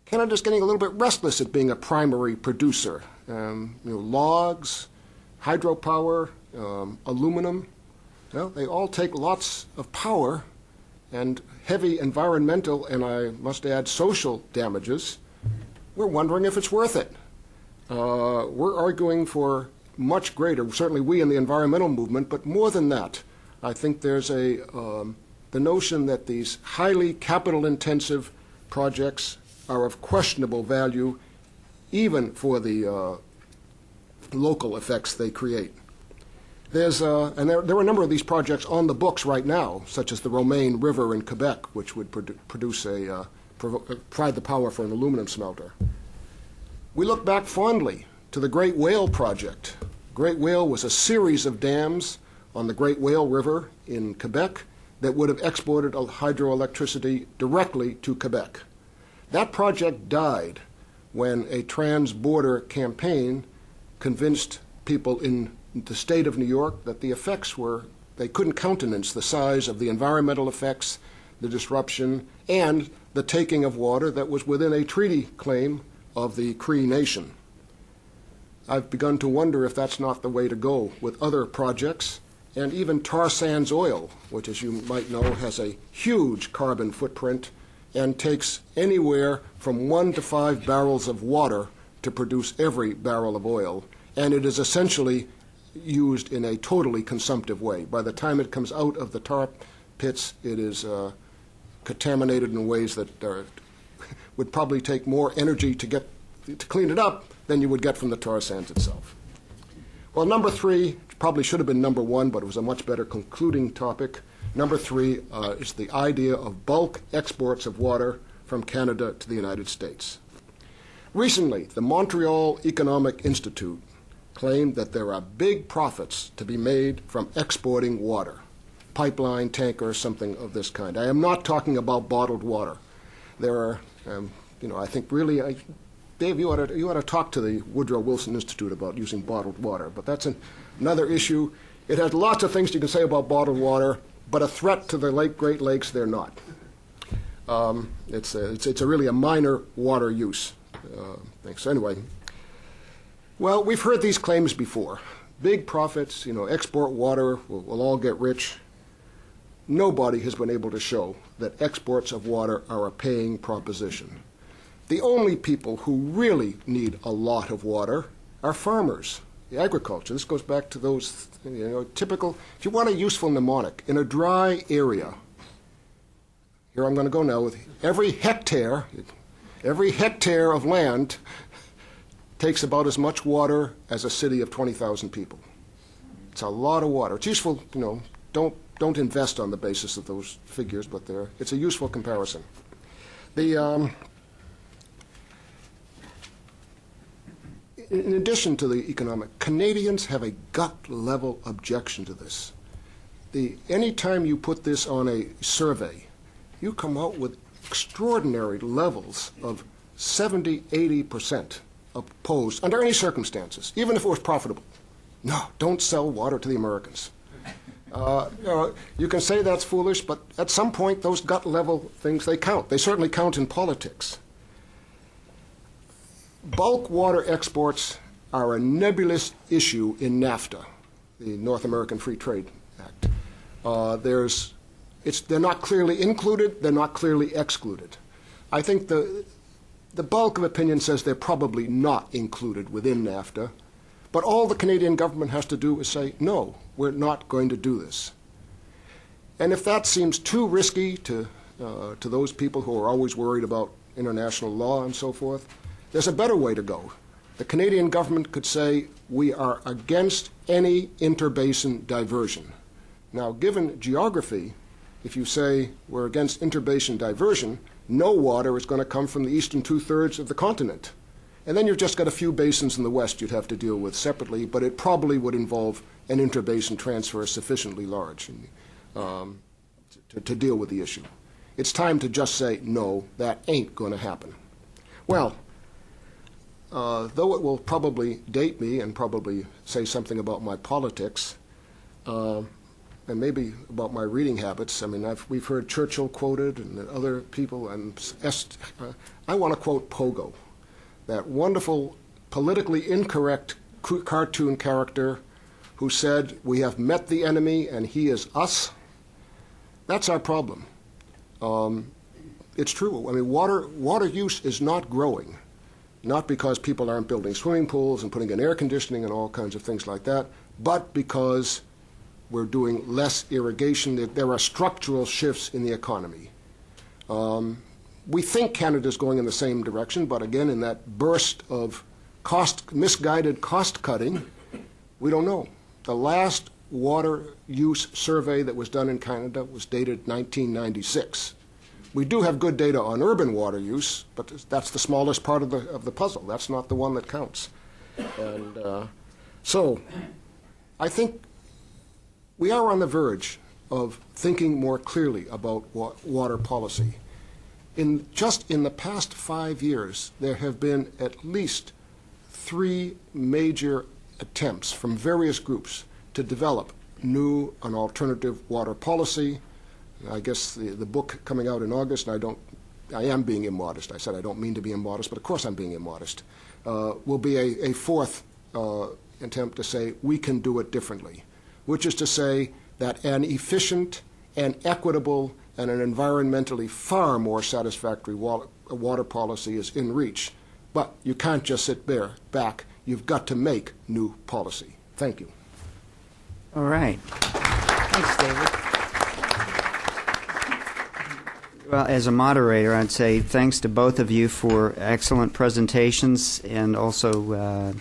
Canada's getting a little bit restless at being a primary producer. Logs, hydropower, aluminum, they all take lots of power and heavy environmental and, I must add, social damages. We're wondering if it's worth it. We're arguing for much greater, certainly we in the environmental movement, but more than that, I think there's the notion that these highly capital-intensive projects are of questionable value, even for the local effects they create. There are a number of these projects on the books right now, such as the Romaine River in Quebec, which would provide the power for an aluminum smelter. We look back fondly to the Great Whale project. Great Whale was a series of dams on the Great Whale River in Quebec that would have exported hydroelectricity directly to Quebec. That project died when a trans-border campaign convinced people in the state of New York that the effects they couldn't countenance the size of the environmental effects, the disruption, and the taking of water that was within a treaty claim of the Cree Nation. I've begun to wonder if that's not the way to go with other projects, and even tar sands oil, which, as you might know, has a huge carbon footprint and takes anywhere from 1 to 5 barrels of water to produce every barrel of oil, and it is essentially used in a totally consumptive way. By the time it comes out of the tar pits, it is contaminated in ways that would probably take more energy to clean it up than you would get from the tar sands itself. Well, number 3 probably should have been number 1, but it was a much better concluding topic. Number 3 is the idea of bulk exports of water from Canada to the United States. Recently, the Montreal Economic Institute claimed that there are big profits to be made from exporting water. pipeline, tanker, something of this kind. I am not talking about bottled water. There are, I think really, Dave, you ought to talk to the Woodrow Wilson Institute about using bottled water, but that's another issue. It has lots of things you can say about bottled water, but a threat to the Great Lakes, they're not. It's really a minor water use. Thanks. Anyway, well, we've heard these claims before. Big profits, export water, we'll all get rich. Nobody has been able to show that exports of water are a paying proposition. The only people who really need a lot of water are farmers, the agriculture. This goes back to those, typical, if you want a useful mnemonic, in a dry area, here I'm going to go now with every hectare of land takes about as much water as a city of 20,000 people. It's a lot of water. It's useful, don't invest on the basis of those figures, but it's a useful comparison. In addition to the economic, Canadians have a gut-level objection to this. Any time you put this on a survey, you come out with extraordinary levels of 70, 80% opposed under any circumstances, even if it was profitable. No, don't sell water to the Americans. You can say that's foolish, but at some point those gut-level things, they count. They certainly count in politics. Bulk water exports are a nebulous issue in NAFTA, the North American Free Trade Act. They're not clearly included, they're not clearly excluded. I think the bulk of opinion says they're probably not included within NAFTA, but all the Canadian government has to do is say, no, we're not going to do this. And if that seems too risky to those people who are always worried about international law and so forth, there's a better way to go. The Canadian government could say, we are against any interbasin diversion. Now, given geography, if you say we're against interbasin diversion, no water is going to come from the eastern two-thirds of the continent. And then you've just got a few basins in the west you'd have to deal with separately, but it probably would involve an interbasin transfer sufficiently large to deal with the issue. It's time to just say, no, that ain't going to happen. Well, though it will probably date me and probably say something about my politics, and maybe about my reading habits. I mean, we've heard Churchill quoted and other people, and I want to quote Pogo, that wonderful, politically incorrect cartoon character who said, we have met the enemy and he is us. That's our problem. It's true. I mean, water use is not growing, not because people aren't building swimming pools and putting in air conditioning and all kinds of things like that, but because we're doing less irrigation. There are structural shifts in the economy. We think Canada's going in the same direction, but again, in that burst of misguided cost cutting, we don't know. The last water use survey that was done in Canada was dated 1996. We do have good data on urban water use, but that's the smallest part of the puzzle. That's not the one that counts. And so I think we are on the verge of thinking more clearly about water policy. Just in the past 5 years, there have been at least 3 major attempts from various groups to develop new and alternative water policy. I guess the book coming out in August, and I am being immodest. I said I don't mean to be immodest, but of course I'm being immodest, will be a fourth attempt to say we can do it differently, which is to say that an efficient and equitable and an environmentally far more satisfactory water policy is in reach. But you can't just sit back. You've got to make new policy. Thank you. All right. Thanks, David. Well, as a moderator, I'd say thanks to both of you for excellent presentations and also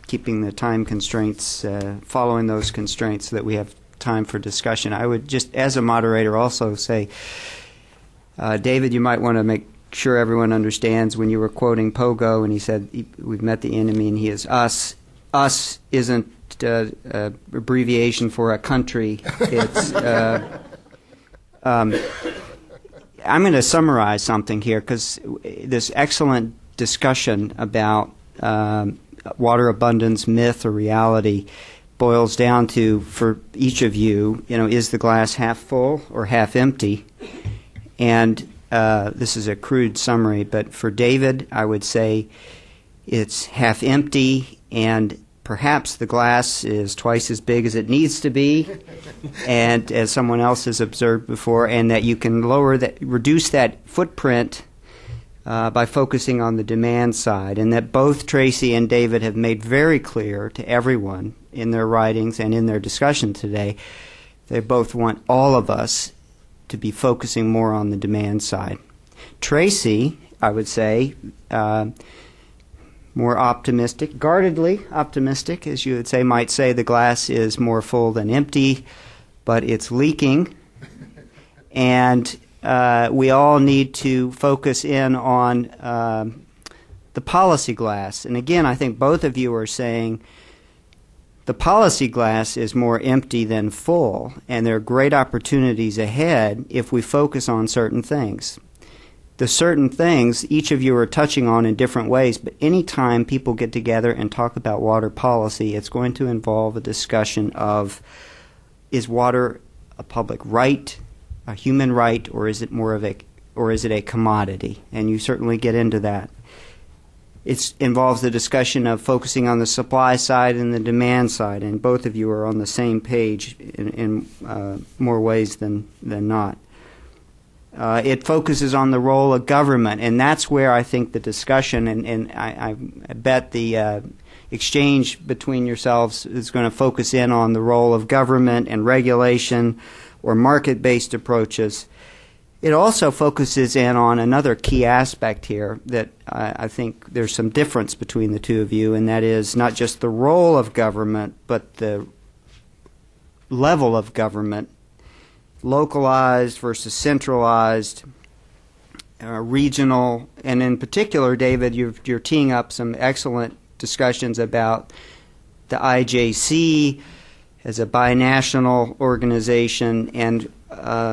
keeping the time constraints, following those constraints so that we have time for discussion. I would just, as a moderator, also say, David, you might want to make sure everyone understands when you were quoting Pogo and he said, we've met the enemy and he is us. Us isn't abbreviation for a country. It's I'm going to summarize something here because this excellent discussion about water abundance, myth or reality, boils down to, for each of you, is the glass half full or half empty? And this is a crude summary, but for David, I would say it's half empty, and perhaps the glass is twice as big as it needs to be, and as someone else has observed before, and that you can reduce that footprint by focusing on the demand side, and that both Tracy and David have made very clear to everyone in their writings and in their discussion today, they both want all of us to be focusing more on the demand side. Tracy, I would say, more optimistic, guardedly optimistic, as you would say, might say the glass is more full than empty, but it's leaking, and we all need to focus in on the policy glass. And again, I think both of you are saying the policy glass is more empty than full, and there are great opportunities ahead if we focus on certain things. The certain things each of you are touching on in different ways, but any time people get together and talk about water policy, it's going to involve a discussion of, is water a public right, a human right, or is it a commodity? And you certainly get into that. It involves the discussion of focusing on the supply side and the demand side, and both of you are on the same page in more ways than not. It focuses on the role of government, and that's where I think the discussion, and I bet the exchange between yourselves is going to focus in on the role of government and regulation or market-based approaches. It also focuses in on another key aspect here that I think there's some difference between the two of you, and that is not just the role of government, but the level of government, localized versus centralized, regional, and in particular, David, you're teeing up some excellent discussions about the IJC as a binational organization, and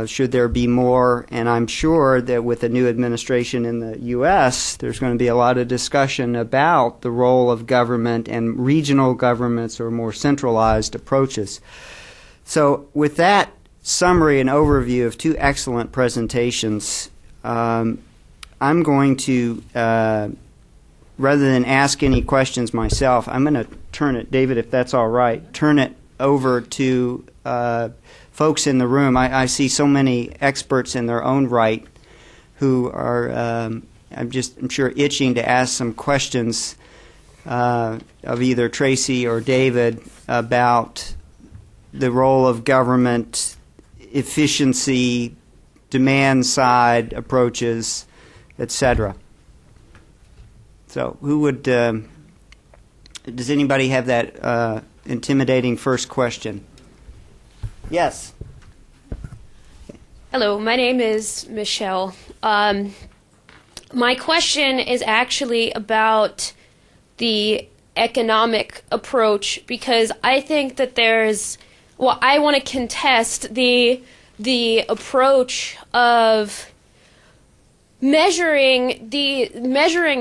should there be more, and I'm sure that with the new administration in the U.S., there's going to be a lot of discussion about the role of government and regional governments or more centralized approaches. So with that summary and overview of two excellent presentations, I'm going to, rather than ask any questions myself, I'm going to turn it, David, if that's all right, turn it over to folks in the room. I see so many experts in their own right who are, I'm sure, itching to ask some questions of either Tracy or David about the role of government, efficiency, demand side approaches, etc. So who would, does anybody have that intimidating first question? Yes. Hello, my name is Michelle. My question is actually about the economic approach, because I think that I want to contest the approach of measuring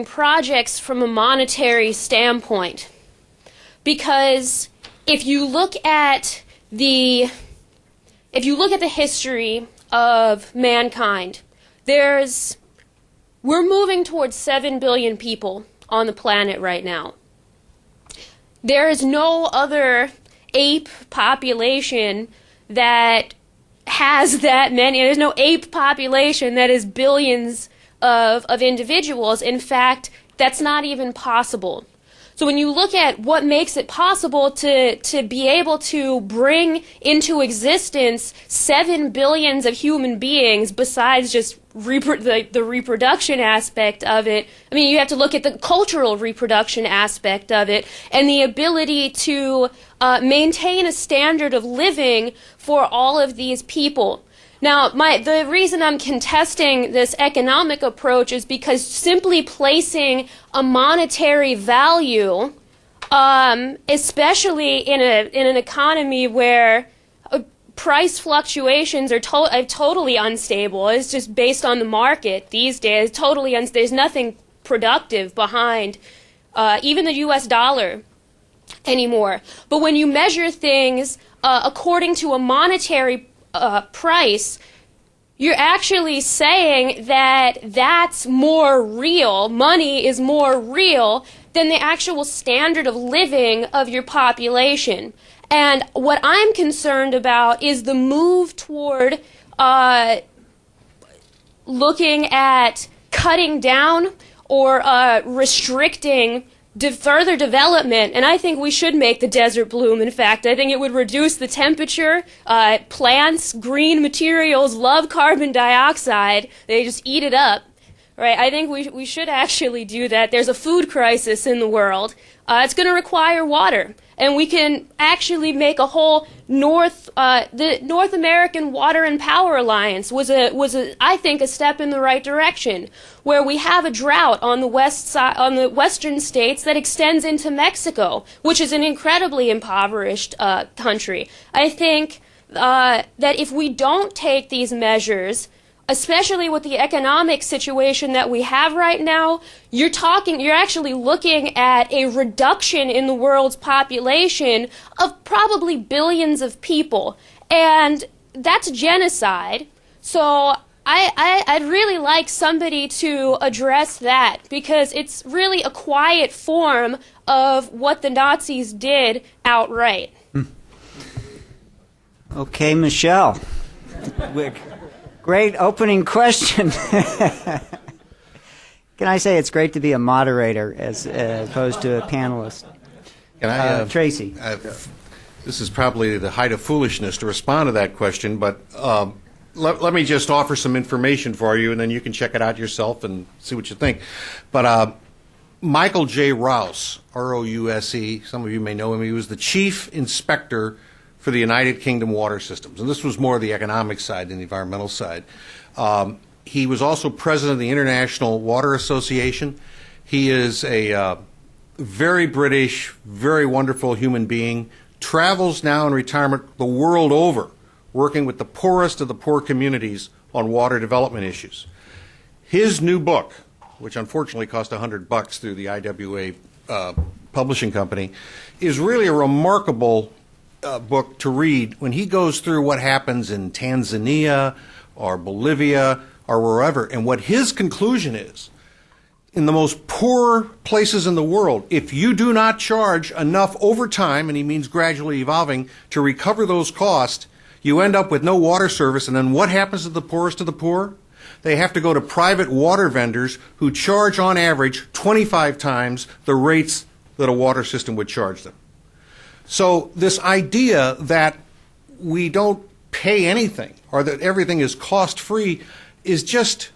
projects from a monetary standpoint. Because if you look at the history of mankind, we're moving towards 7 billion people on the planet right now. There is no other ape population that has that many. There's no ape population that is billions of individuals. In fact, that's not even possible. So when you look at what makes it possible to be able to bring into existence 7 billions of human beings, besides just the reproduction aspect of it, I mean, you have to look at the cultural reproduction aspect of it and the ability to maintain a standard of living for all of these people. Now, the reason I'm contesting this economic approach is because simply placing a monetary value especially in an economy where price fluctuations are totally unstable. It's just based on the market these days. There's nothing productive behind even the U.S. dollar anymore. But when you measure things according to a monetary price, you're actually saying that that's more real. Money is more real than the actual standard of living of your population. And what I'm concerned about is the move toward looking at cutting down or restricting further development, and I think we should make the desert bloom. In fact, I think it would reduce the temperature. Plants, green materials love carbon dioxide. They just eat it up. Right? I think we should actually do that. There's a food crisis in the world. It's going to require water. And we can actually make a whole the North American Water and Power Alliance was I think a step in the right direction, where we have a drought on the western states that extends into Mexico, which is an incredibly impoverished country. I think that if we don't take these measures, especially with the economic situation that we have right now, you're actually looking at a reduction in the world's population of probably billions of people. And that's genocide. So I'd really like somebody to address that, because it's really a quiet form of what the Nazis did outright. Okay, Michelle. Great opening question. Can I say it's great to be a moderator as opposed to a panelist? Can I, Tracy. This is probably the height of foolishness to respond to that question, but let me just offer some information for you, and then you can check it out yourself and see what you think. But Michael J. Rouse, R-O-U-S-E, some of you may know him, he was the chief inspector for the United Kingdom water systems. And this was more the economic side than the environmental side. He was also president of the International Water Association. He is a very British, very wonderful human being, travels now in retirement the world over, working with the poorest of the poor communities on water development issues. His new book, which unfortunately cost $100 through the IWA publishing company, is really a remarkable book to read when he goes through what happens in Tanzania or Bolivia or wherever, and what his conclusion is. In the most poor places in the world, if you do not charge enough over time, and he means gradually evolving, to recover those costs, you end up with no water service. And then what happens to the poorest of the poor? They have to go to private water vendors who charge on average 25 times the rates that a water system would charge them. So this idea that we don't pay anything or that everything is cost-free is just,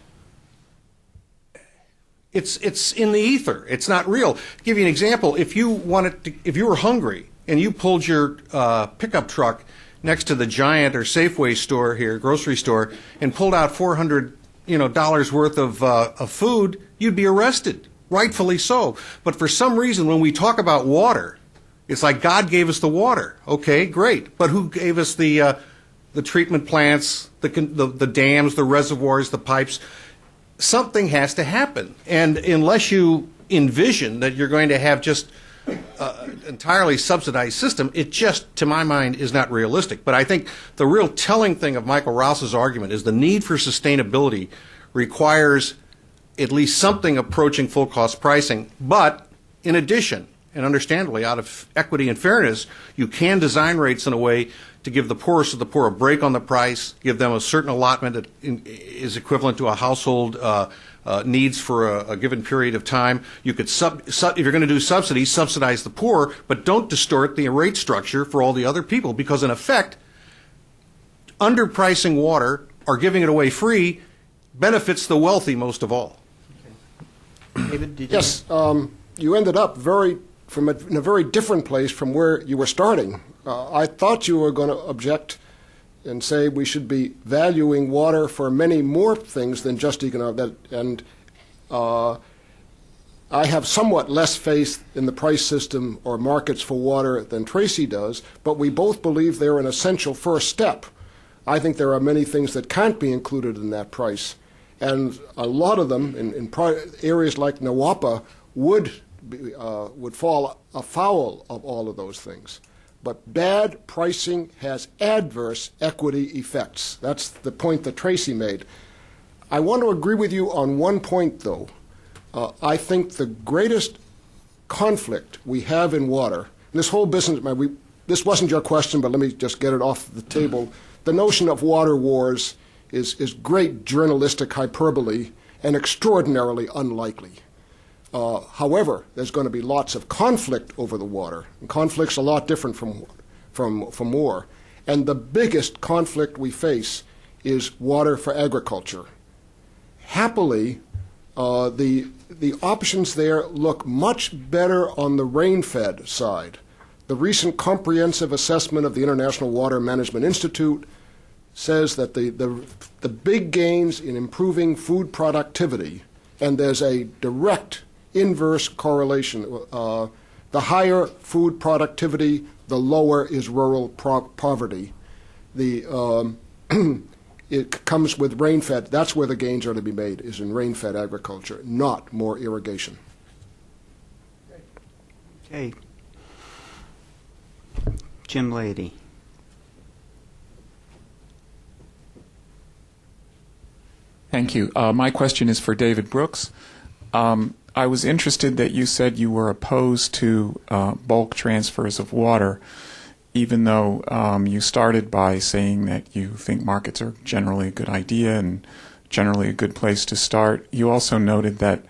it's in the ether. It's not real. To give you an example, if you were hungry and you pulled your pickup truck next to the Giant or Safeway store here, grocery store, and pulled out $400 worth of food, you'd be arrested, rightfully so. But for some reason, when we talk about water, it's like God gave us the water. Okay, great. But who gave us the treatment plants, the dams, the reservoirs, the pipes? Something has to happen. And unless you envision that you're going to have just entirely subsidized system, it just, to my mind, is not realistic. But I think the real telling thing of Michael Rouse's argument is the need for sustainability requires at least something approaching full cost pricing. But in addition, and understandably, out of equity and fairness, you can design rates in a way to give the poorest of the poor a break on the price, give them a certain allotment that is equivalent to a household needs for a given period of time. You could, if you're going to do subsidies, subsidize the poor, but don't distort the rate structure for all the other people, because in effect, underpricing water or giving it away free benefits the wealthy most of all. Okay. David, did you? Yes, you ended up in a very different place from where you were starting. I thought you were going to object and say we should be valuing water for many more things than just economic. And I have somewhat less faith in the price system or markets for water than Tracy does, but we both believe they're an essential first step. I think there are many things that can't be included in that price, and a lot of them in areas like Nawapa would fall afoul of all of those things. But bad pricing has adverse equity effects. That's the point that Tracy made. I want to agree with you on one point, though. I think the greatest conflict we have in water, this whole business, this wasn't your question, but let me just get it off the table. The notion of water wars is great journalistic hyperbole and extraordinarily unlikely. However, there's going to be lots of conflict over the water, and conflict's a lot different from war. And the biggest conflict we face is water for agriculture. Happily, the options there look much better on the rain-fed side. The recent comprehensive assessment of the International Water Management Institute says that the big gains in improving food productivity, and there's a direct inverse correlation. The higher food productivity, the lower is rural poverty. It comes with rain-fed. That's where the gains are to be made, is in rain-fed agriculture, not more irrigation. Okay. Jim Lady. Thank you. My question is for David Brooks. I was interested that you said you were opposed to bulk transfers of water, even though you started by saying that you think markets are generally a good idea and generally a good place to start. You also noted that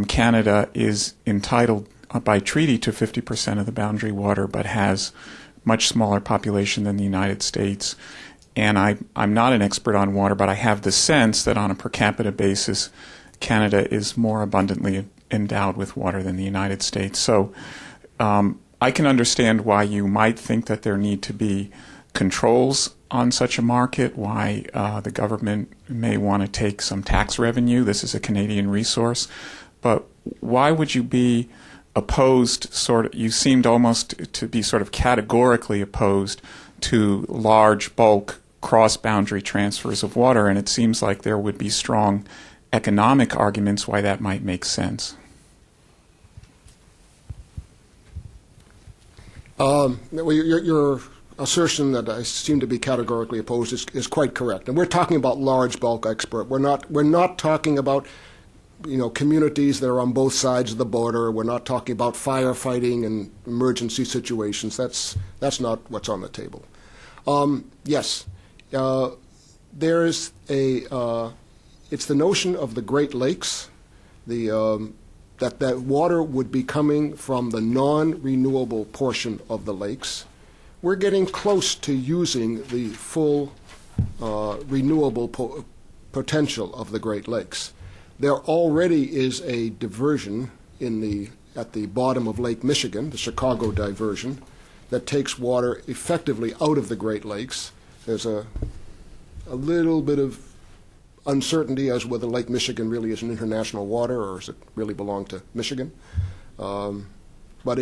Canada is entitled by treaty to 50% of the boundary water, but has much smaller population than the United States. And I'm not an expert on water, but I have the sense that on a per capita basis, Canada is more abundantly endowed with water than the United States. So I can understand why you might think that there need to be controls on such a market, why the government may want to take some tax revenue. This is a Canadian resource. But why would you be opposed, you seemed almost to be sort of categorically opposed to large bulk cross-boundary transfers of water, and it seems like there would be strong economic arguments why that might make sense. Your assertion that I seem to be categorically opposed is quite correct. And we're talking about large bulk export. We're not talking about communities that are on both sides of the border. We're not talking about firefighting and emergency situations. That's not what's on the table. Yes, there's it's the notion of the Great Lakes, that water would be coming from the non-renewable portion of the lakes. We're getting close to using the full renewable potential of the Great Lakes. There already is a diversion at the bottom of Lake Michigan, the Chicago diversion, that takes water effectively out of the Great Lakes. There's a little bit of uncertainty as whether Lake Michigan really is an international water or does it really belong to Michigan. But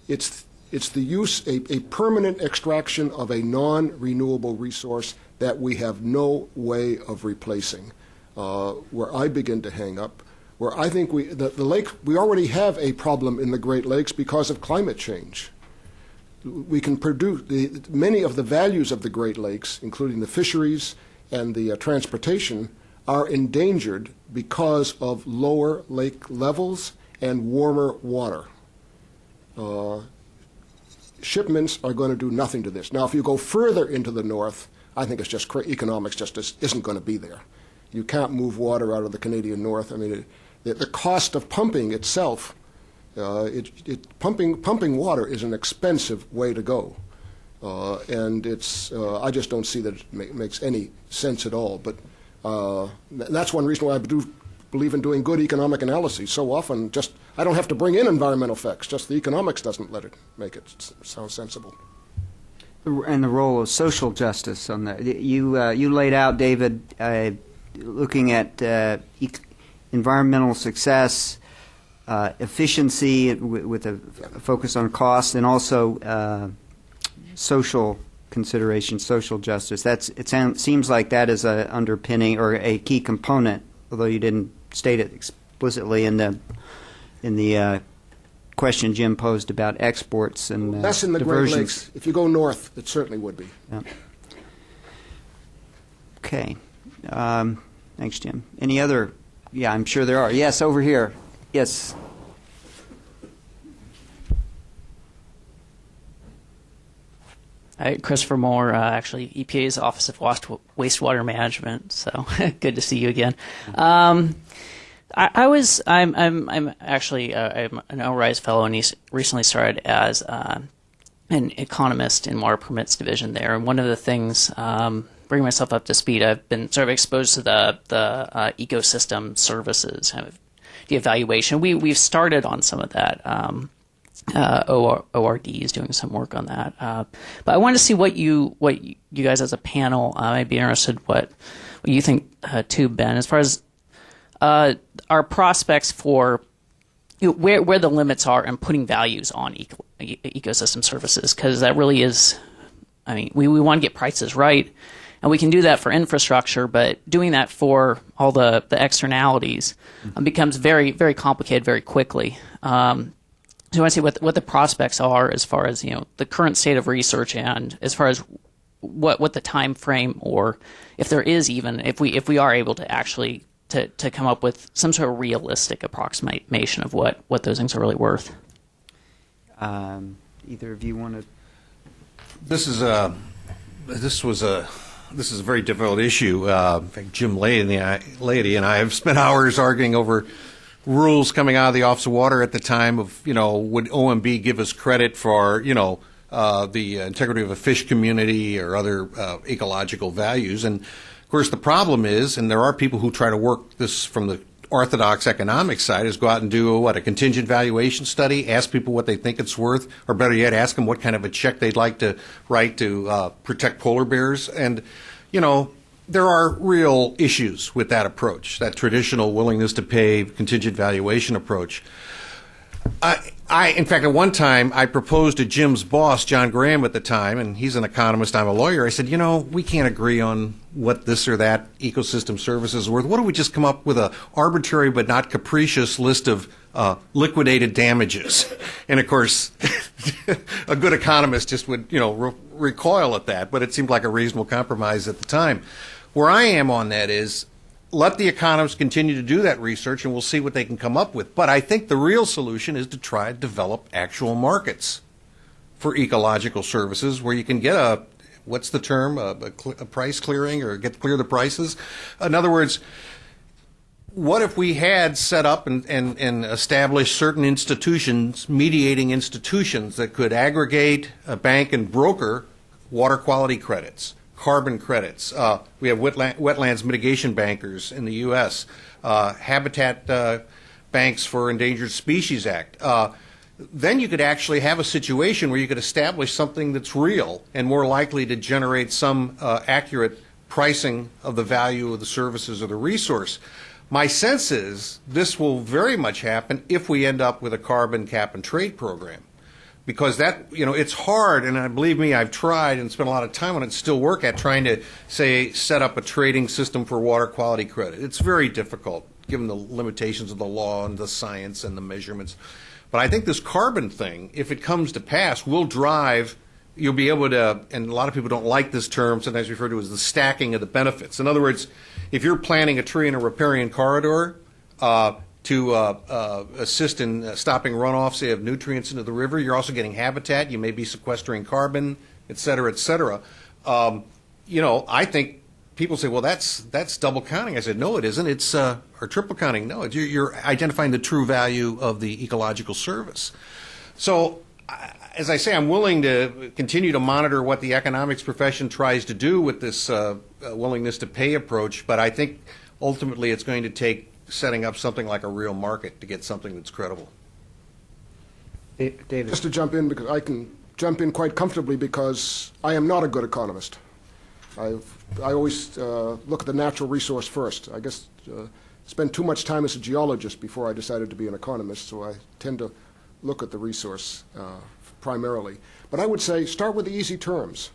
it's the use, a permanent extraction of a non-renewable resource that we have no way of replacing. Where I begin to hang up, where I think the lake, we already have a problem in the Great Lakes because of climate change. We can produce many of the values of the Great Lakes, including the fisheries and the transportation, are endangered because of lower lake levels and warmer water. Shipments are going to do nothing to this. Now, if you go further into the north, I think it's just economics just isn't going to be there. You can't move water out of the Canadian North. I mean, the cost of pumping itself, pumping water is an expensive way to go. And I just don't see that it makes any sense at all. But that's one reason why I do believe in doing good economic analysis. So often, I don't have to bring in environmental effects. Just the economics doesn't let it make it sound sensible. And the role of social justice on that. You laid out, David, looking at environmental success, efficiency with a focus on cost, and also social considerations, social justice. Seems like that is a underpinning or a key component, although you didn't state it explicitly in the question Jim posed about exports and That's in the Great diversions. Lakes. If you go north, it certainly would be. Yeah. Okay. Thanks, Jim. Any other? Yeah, I'm sure there are. Yes, over here. Yes. Hi, Christopher Moore, actually EPA's Office of Wastewater Management. So good to see you again. I'm actually I'm an ORISE fellow, and he's recently started as an economist in Water Permits Division there. And one of the things, bringing myself up to speed, I've been sort of exposed to the ecosystem services kind of the evaluation. We've started on some of that. ORD is doing some work on that, but I wanted to see what you guys as a panel. I'd be interested what you think too, Ben, as far as our prospects for where the limits are and putting values on ecosystem services, because that really is. I mean, we want to get prices right, and we can do that for infrastructure, but doing that for all the externalities becomes very, very complicated very quickly. So I want to see what the prospects are as far as the current state of research, and as far as what the time frame, or if there is even if we are able to actually to come up with some sort of realistic approximation of what those things are really worth. Either of you want to? This is a very difficult issue. In fact, Jim Lady and I have spent hours arguing over rules coming out of the Office of Water at the time of, would OMB give us credit for, the integrity of a fish community or other ecological values. And, of course, the problem is, and there are people who try to work this from the orthodox economic side, is go out and do, a contingent valuation study, ask people what they think it's worth, or better yet, ask them what kind of a check they'd like to write to protect polar bears. And, there are real issues with that approach, that traditional willingness to pay contingent valuation approach. In fact, at one time, I proposed to Jim's boss, John Graham at the time, and he's an economist, I'm a lawyer. I said, we can't agree on what this or that ecosystem service is worth. Why don't we just come up with an arbitrary but not capricious list of liquidated damages? And, of course, a good economist just would, recoil at that, but it seemed like a reasonable compromise at the time. Where I am on that is, let the economists continue to do that research, and we'll see what they can come up with. But I think the real solution is to try to develop actual markets for ecological services where you can get a price clearing, or clear the prices. In other words, what if we had set up and established certain institutions, mediating institutions, that could aggregate, bank, and broker water quality credits, carbon credits? We have wetlands mitigation bankers in the U.S., habitat banks for Endangered Species Act. Then you could actually have a situation where you could establish something that's real and more likely to generate some accurate pricing of the value of the services or the resource. My sense is this will very much happen if we end up with a carbon cap and trade program. Because that, it's hard, and believe me, I've tried and spent a lot of time on it, still work at trying to, set up a trading system for water quality credit. It's very difficult, given the limitations of the law and the science and the measurements. But I think this carbon thing, if it comes to pass, will drive, you'll be able to, and a lot of people don't like this term, sometimes referred to as the stacking of the benefits. In other words, if you're planting a tree in a riparian corridor, to assist in stopping runoff, say, of nutrients into the river. You're also getting habitat. You may be sequestering carbon, et cetera, et cetera. I think people say, well, that's double counting. I said, no, it isn't. It's or triple counting. No, you're identifying the true value of the ecological service. So, as I say, I'm willing to continue to monitor what the economics profession tries to do with this willingness to pay approach, but I think ultimately it's going to take setting up something like a real market to get something that's credible. David. Just to jump in, because I can jump in quite comfortably because I am not a good economist. I always look at the natural resource first. I guess spent too much time as a geologist before I decided to be an economist, so I tend to look at the resource primarily. But I would say start with the easy terms.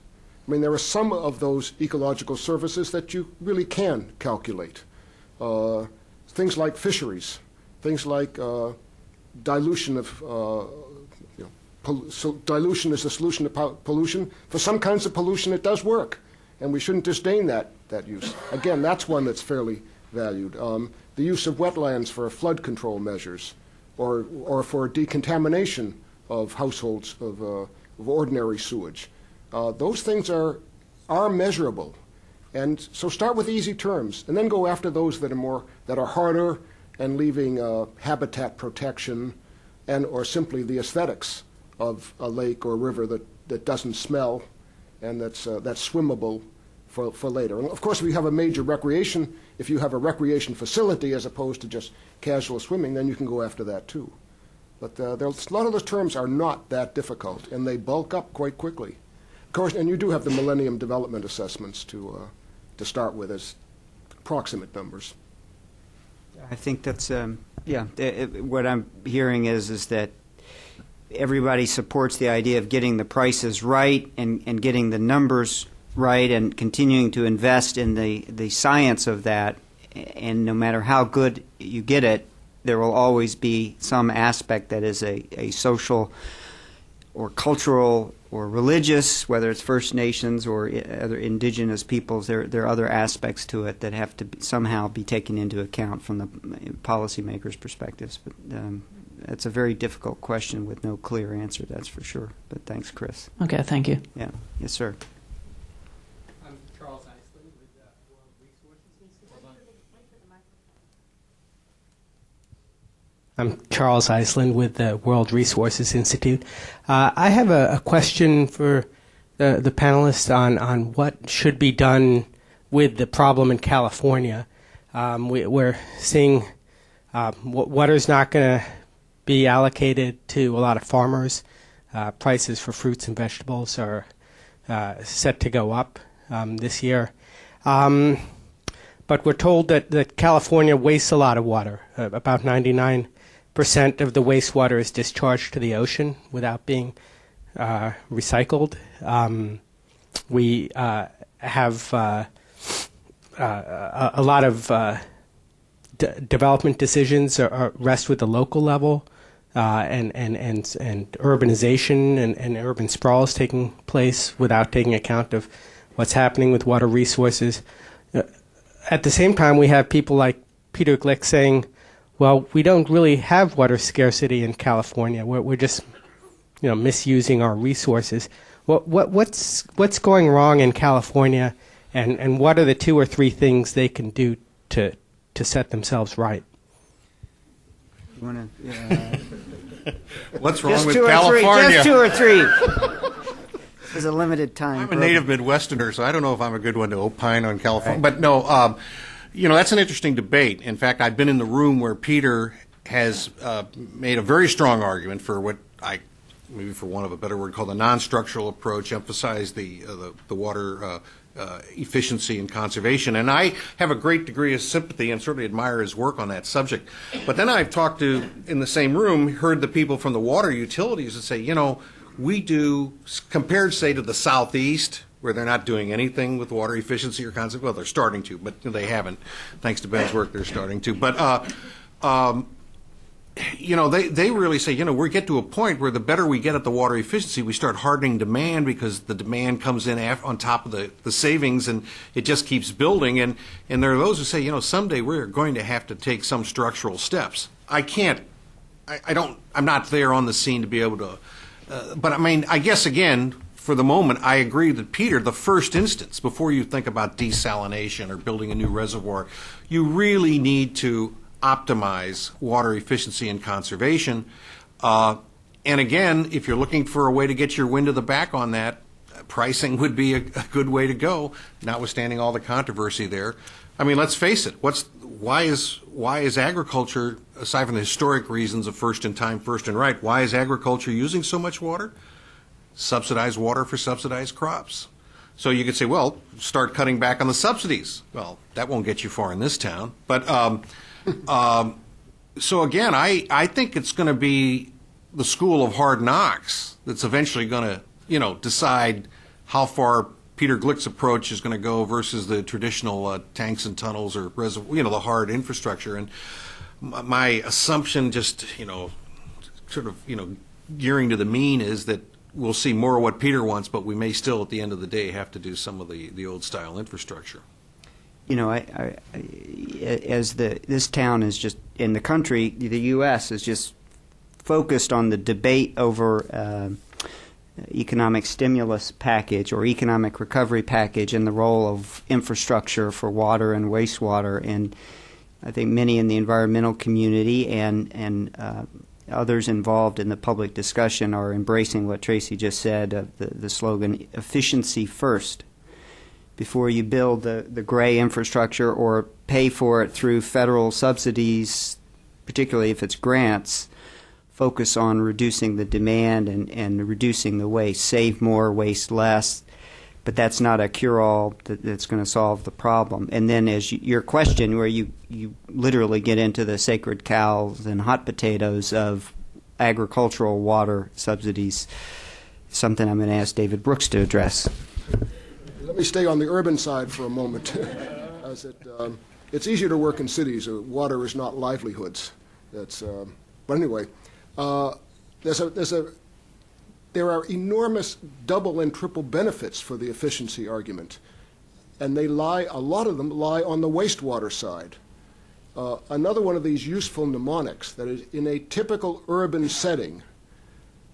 I mean, there are some of those ecological services that you really can calculate. Things like fisheries, things like dilution of, dilution is the solution to pollution. For some kinds of pollution, it does work, and we shouldn't disdain that use. Again, that's one that's fairly valued. The use of wetlands for flood control measures, or for decontamination of households of ordinary sewage. Those things are measurable, and so start with easy terms, and then go after those that are harder, and leaving habitat protection, or simply the aesthetics of a lake or a river that doesn't smell, and that's swimmable for later. And of course, if you have a major recreation, if you have a recreation facility as opposed to just casual swimming, then you can go after that too. But a lot of those terms are not that difficult, and they bulk up quite quickly. Of course, and you do have the Millennium Development Assessments to start with as approximate numbers. I think that's, what I'm hearing is that everybody supports the idea of getting the prices right and getting the numbers right and continuing to invest in the science of that. And no matter how good you get it, there will always be some aspect that is a social or cultural or religious, whether it's First Nations or other indigenous peoples. There are other aspects to it that have to somehow be taken into account from the policymakers' perspectives. But it's a very difficult question with no clear answer, that's for sure. But thanks, Chris. Okay, thank you. Yeah. Yes, sir. I'm Charles Iceland with World Resources Institute. I'm Charles Iceland with the World Resources Institute. I have a question for the panelists on what should be done with the problem in California. We're seeing water's not going to be allocated to a lot of farmers. Prices for fruits and vegetables are set to go up this year. But we're told that California wastes a lot of water. About 99% of the wastewater is discharged to the ocean without being recycled. We have a lot of development decisions rest with the local level, and urbanization and urban sprawl is taking place without taking account of what's happening with water resources. At the same time, we have people like Peter Glick saying, well, we don't really have water scarcity in California. We're just, misusing our resources. What's going wrong in California, and what are the 2 or 3 things they can do to set themselves right? You want to? What's wrong with California? Just 2 or 3. There's a limited time. I'm a native Midwesterner, so I don't know if I'm a good one to opine on California. Right. But no, that's an interesting debate. In fact, I've been in the room where Peter has made a very strong argument for what maybe for want of a better word, called the non-structural approach, emphasize the water efficiency and conservation. And I have a great degree of sympathy and certainly admire his work on that subject. But then I've talked to, in the same room, heard the people from the water utilities that say, we do, compared, say, to the Southeast, where they're not doing anything with water efficiency or conservation. Well, they're starting to, but they haven't. Thanks to Ben's work, they're starting to. But, they really say, we get to a point where the better we get at the water efficiency, we start hardening demand because the demand comes in on top of the savings, and it just keeps building. And there are those who say, someday we're going to have to take some structural steps. I'm not there on the scene to be able to, but I mean, I guess again, for the moment, I agree that, Peter, the first instance, before you think about desalination or building a new reservoir, you really need to optimize water efficiency and conservation. And again, if you're looking for a way to get your wind to the back on that, pricing would be a good way to go, notwithstanding all the controversy there. I mean, let's face it, why is agriculture, aside from the historic reasons of first in time, first in right, why is agriculture using so much water? Subsidized water for subsidized crops. So you could say, well, start cutting back on the subsidies. Well, that won't get you far in this town. But So again, I think it's going to be the school of hard knocks that's eventually going to, decide how far Peter Glick's approach is going to go versus the traditional tanks and tunnels or the hard infrastructure. And my assumption, just gearing to the mean, is that we'll see more of what Peter wants, but we may still, at the end of the day, have to do some of the old style infrastructure. This town is just in the country, the U.S. is just focused on the debate over economic stimulus package or economic recovery package and the role of infrastructure for water and wastewater. And I think many in the environmental community and others involved in the public discussion are embracing what Tracy just said, the slogan, efficiency first. Before you build the gray infrastructure or pay for it through federal subsidies, particularly if it's grants, focus on reducing the demand and reducing the waste. Save more, waste less. But that's not a cure-all that's going to solve the problem. And then as your question, where you literally get into the sacred cows and hot potatoes of agricultural water subsidies, something I'm going to ask David Brooks to address. Let me stay on the urban side for a moment. It's easier to work in cities. Water is not livelihoods. But anyway, there are enormous double and triple benefits for the efficiency argument, and a lot of them lie on the wastewater side. Another one of these useful mnemonics that is, in a typical urban setting,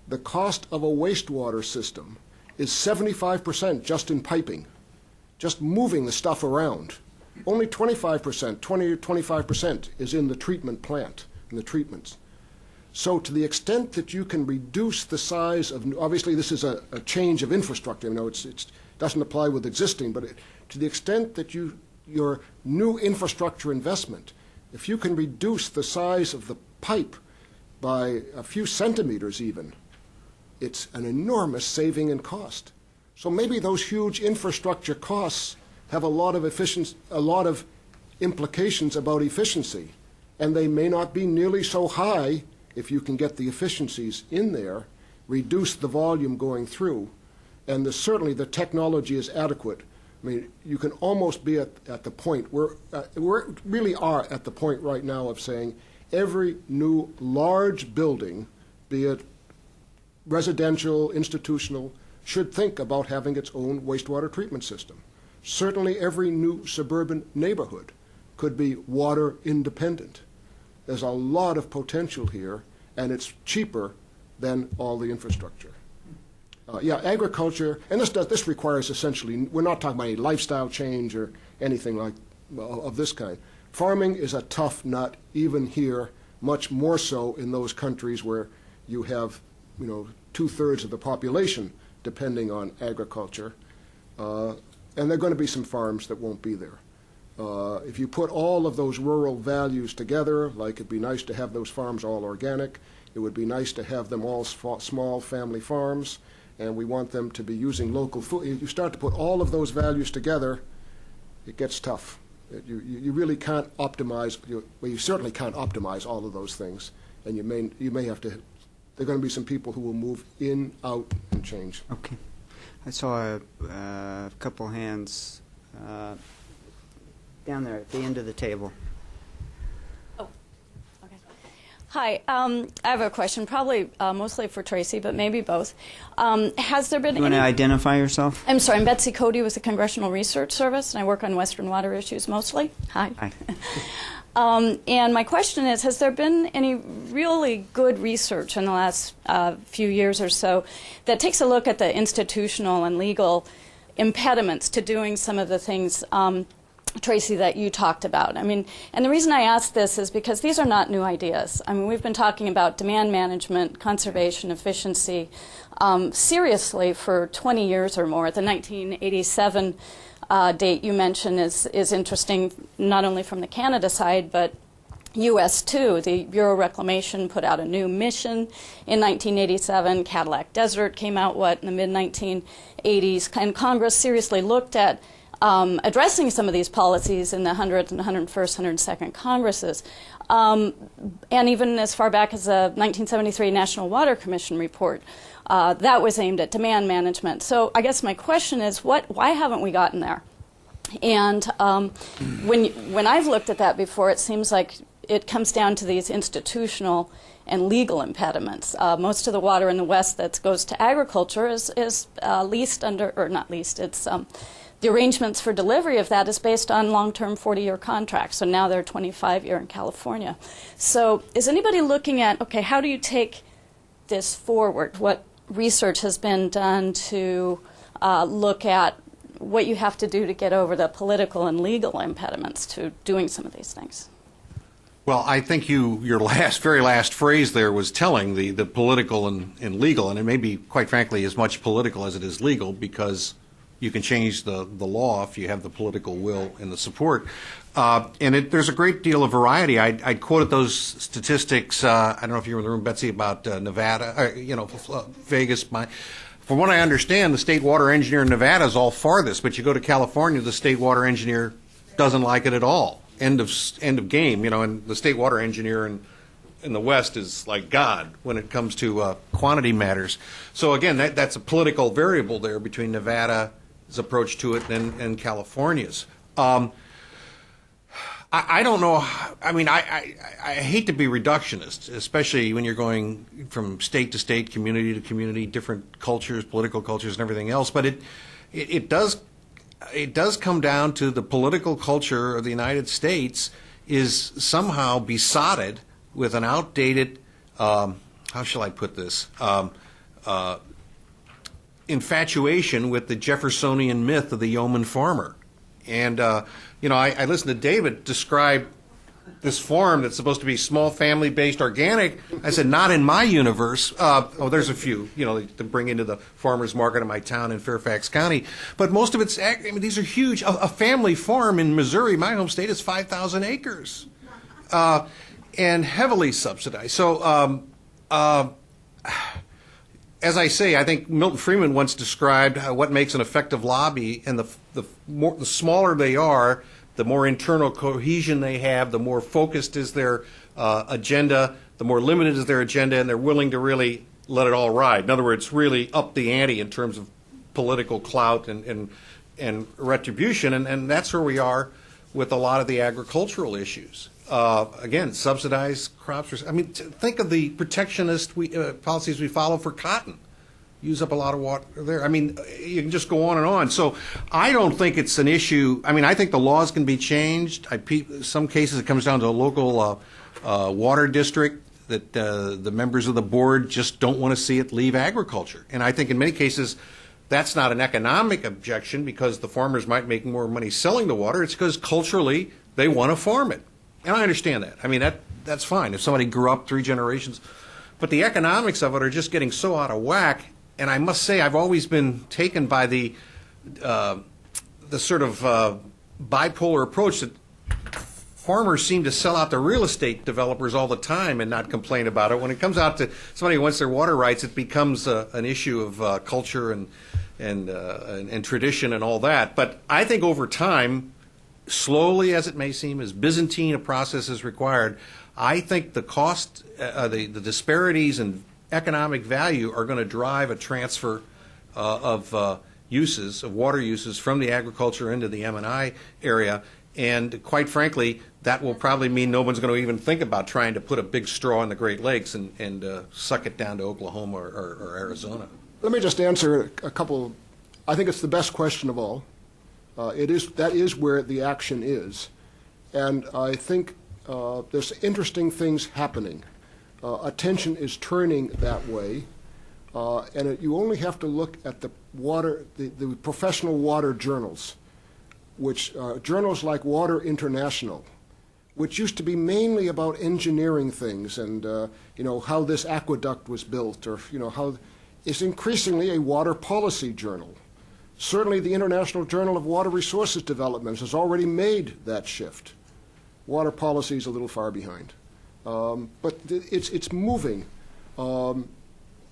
the cost of a wastewater system is 75% just in piping, just moving the stuff around. Only 25%, 20 or 25% is in the treatment plant, in the treatments. So to the extent that you can reduce the size of, obviously this is a change of infrastructure, it doesn't apply with existing, but to the extent that your new infrastructure investment, if you can reduce the size of the pipe by a few centimeters even, it's an enormous saving in cost. So maybe those huge infrastructure costs have a lot of implications about efficiency, and they may not be nearly so high if you can get the efficiencies in there, reduce the volume going through, and certainly the technology is adequate. I mean, you can almost be at the point where we really are at the point right now of saying every new large building, be it residential, institutional, should think about having its own wastewater treatment system. Certainly every new suburban neighborhood could be water independent. There's a lot of potential here, and it's cheaper than all the infrastructure. Agriculture, and this requires essentially, we're not talking about any lifestyle change or anything of this kind. Farming is a tough nut, even here, much more so in those countries where you have, 2/3 of the population depending on agriculture. And there are going to be some farms that won't be there. If you put all of those rural values together, like it'd be nice to have those farms all organic, it would be nice to have them all small family farms, and we want them to be using local food. You start to put all of those values together, it gets tough. You really can't optimize, you certainly can't optimize all of those things, and you may have to, there are going to be some people who will move in, out, and change. Okay. I saw a couple hands down there at the end of the table. Oh, okay. Hi, I have a question, probably mostly for Tracy, but maybe both. Has there been You want to identify yourself? I'm sorry, I'm Betsy Cody with the Congressional Research Service, and I work on Western water issues mostly. Hi. Hi. And my question is, has there been any really good research in the last few years or so that takes a look at the institutional and legal impediments to doing some of the things, Tracy, that you talked about? I mean, and the reason I ask this is because these are not new ideas. I mean, we've been talking about demand management, conservation, efficiency, seriously for 20 years or more. The 1987 date you mentioned is interesting, not only from the Canada side, but U.S. too. The Bureau of Reclamation put out a new mission in 1987. Cadillac Desert came out, in the mid-1980s. And Congress seriously looked at addressing some of these policies in the 100th and 101st, 102nd Congresses, and even as far back as the 1973 National Water Commission report. That was aimed at demand management. So I guess my question is, why haven't we gotten there? And when I've looked at that before, it seems like it comes down to these institutional and legal impediments. Most of the water in the West that goes to agriculture is leased under, or not leased, it's the arrangements for delivery of that is based on long-term 40-year contracts. So now they're 25-year in California. So is anybody looking at, okay, how do you take this forward? What research has been done to look at what you have to do to get over the political and legal impediments to doing some of these things? Well, I think your very last phrase there was telling, the political and legal, and it may be, quite frankly, as much political as it is legal, because you can change the law if you have the political will and the support. And there's a great deal of variety. I quoted those statistics, I don't know if you were in the room, Betsy, about Nevada, Vegas. From what I understand, the state water engineer in Nevada is all for this, but you go to California, the state water engineer doesn't like it at all. End of game, and the state water engineer in the West is like God when it comes to quantity matters. So again, that's a political variable there between Nevada's approach to it and California's. I don't know. I mean, I hate to be reductionist, especially when you're going from state to state, community to community, different cultures, political cultures, and everything else. But it does come down to the political culture of the United States is somehow besotted with an outdated, how shall I put this, infatuation with the Jeffersonian myth of the yeoman farmer. And, I listened to David describe this farm that's supposed to be small family-based organic. I said, not in my universe. There's a few, to bring into the farmer's market in my town in Fairfax County. But most of it's, these are huge. A family farm in Missouri, my home state, is 5,000 acres and heavily subsidized. So, as I say, I think Milton Friedman once described what makes an effective lobby, and the smaller they are, the more internal cohesion they have, the more focused is their agenda, the more limited is their agenda, and they're willing to really let it all ride. In other words, really up the ante in terms of political clout and retribution, and that's where we are with a lot of the agricultural issues. Again, subsidized crops. I mean, think of the protectionist policies we follow for cotton. Use up a lot of water there. I mean, you can just go on and on. So I don't think it's an issue. I mean, I think the laws can be changed. Some cases it comes down to a local water district that the members of the board just don't want to see it leave agriculture. And I think in many cases that's not an economic objection because the farmers might make more money selling the water. It's because culturally they want to farm it. And I understand that. I mean, that's fine if somebody grew up 3 generations. But the economics of it are just getting so out of whack. And I must say, I've always been taken by the sort of bipolar approach that farmers seem to sell out to real estate developers all the time and not complain about it. When it comes out to somebody who wants their water rights, it becomes an issue of culture and tradition and all that. But I think over time, slowly as it may seem, as Byzantine a process is required, I think the cost, the disparities in economic value are going to drive a transfer of water uses from the agriculture into the M&I area. And quite frankly, that will probably mean no one's going to even think about trying to put a big straw in the Great Lakes and suck it down to Oklahoma or Arizona. Let me just answer a couple. I think it's the best question of all. That is where the action is. And I think there's interesting things happening. Attention is turning that way. And you only have to look at the professional water journals, which journals like Water International, which used to be mainly about engineering things and how this aqueduct was built, or how is increasingly a water policy journal. Certainly, the International Journal of Water Resources Development has already made that shift. Water policy is a little far behind, but it's moving, and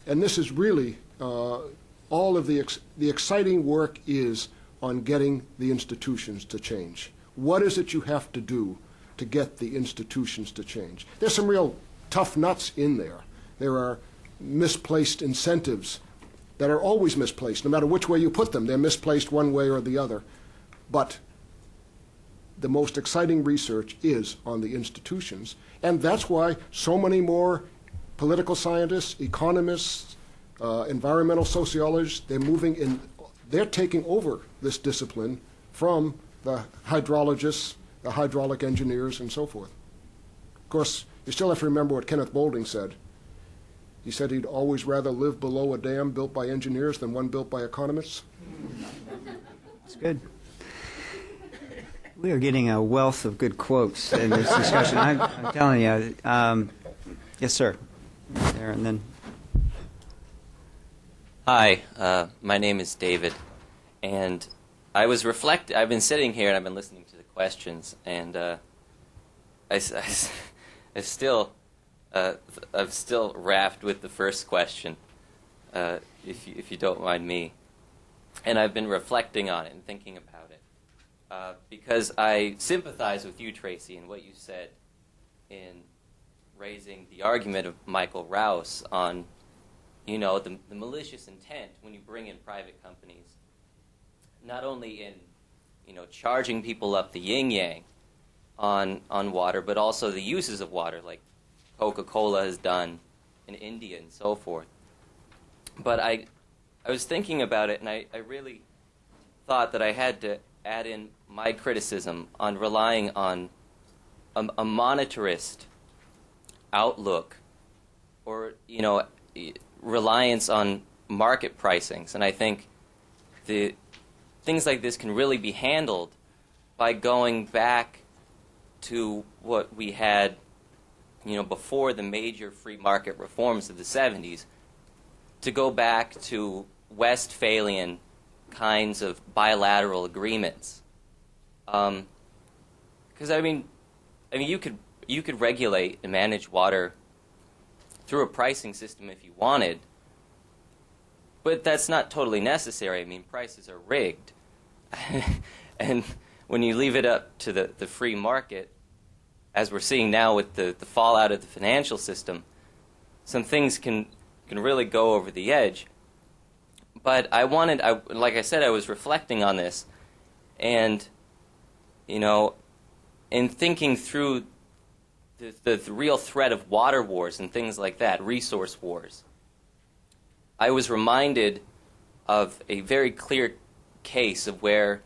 this is really all of the exciting work is on getting the institutions to change. What is it you have to do to get the institutions to change? There's some real tough nuts in there. There are misplaced incentives that are always misplaced. No matter which way you put them, they're misplaced one way or the other. But the most exciting research is on the institutions, and that's why so many more political scientists, economists, environmental sociologists, they're taking over this discipline from the hydrologists, the hydraulic engineers, and so forth. Of course, you still have to remember what Kenneth Boulding said. He said he'd always rather live below a dam built by engineers than one built by economists. That's good. We are getting a wealth of good quotes in this discussion. I'm telling you. Yes, sir. There and then. Hi, my name is David, and I've been sitting here and I've been listening to the questions, and I'm still rapt with the first question, if you don't mind me, and I've been reflecting on it and thinking about it, because I sympathize with you, Tracy, and what you said in raising the argument of Michael Rouse on, the malicious intent when you bring in private companies, not only in, charging people up the yin-yang on water, but also the uses of water, like Coca-Cola has done in India and so forth. But I was thinking about it, and I really thought that I had to add in my criticism on relying on a monetarist outlook, or reliance on market pricings. And I think the things like this can really be handled by going back to what we had, before the major free market reforms of the 70s, to go back to Westphalian kinds of bilateral agreements. Because you could regulate and manage water through a pricing system if you wanted, but that's not totally necessary. Prices are rigged. And when you leave it up to the free market, as we're seeing now with the fallout of the financial system, some things can really go over the edge. But like I said, I was reflecting on this, and, in thinking through the real threat of water wars and things like that, resource wars, I was reminded of a very clear case of where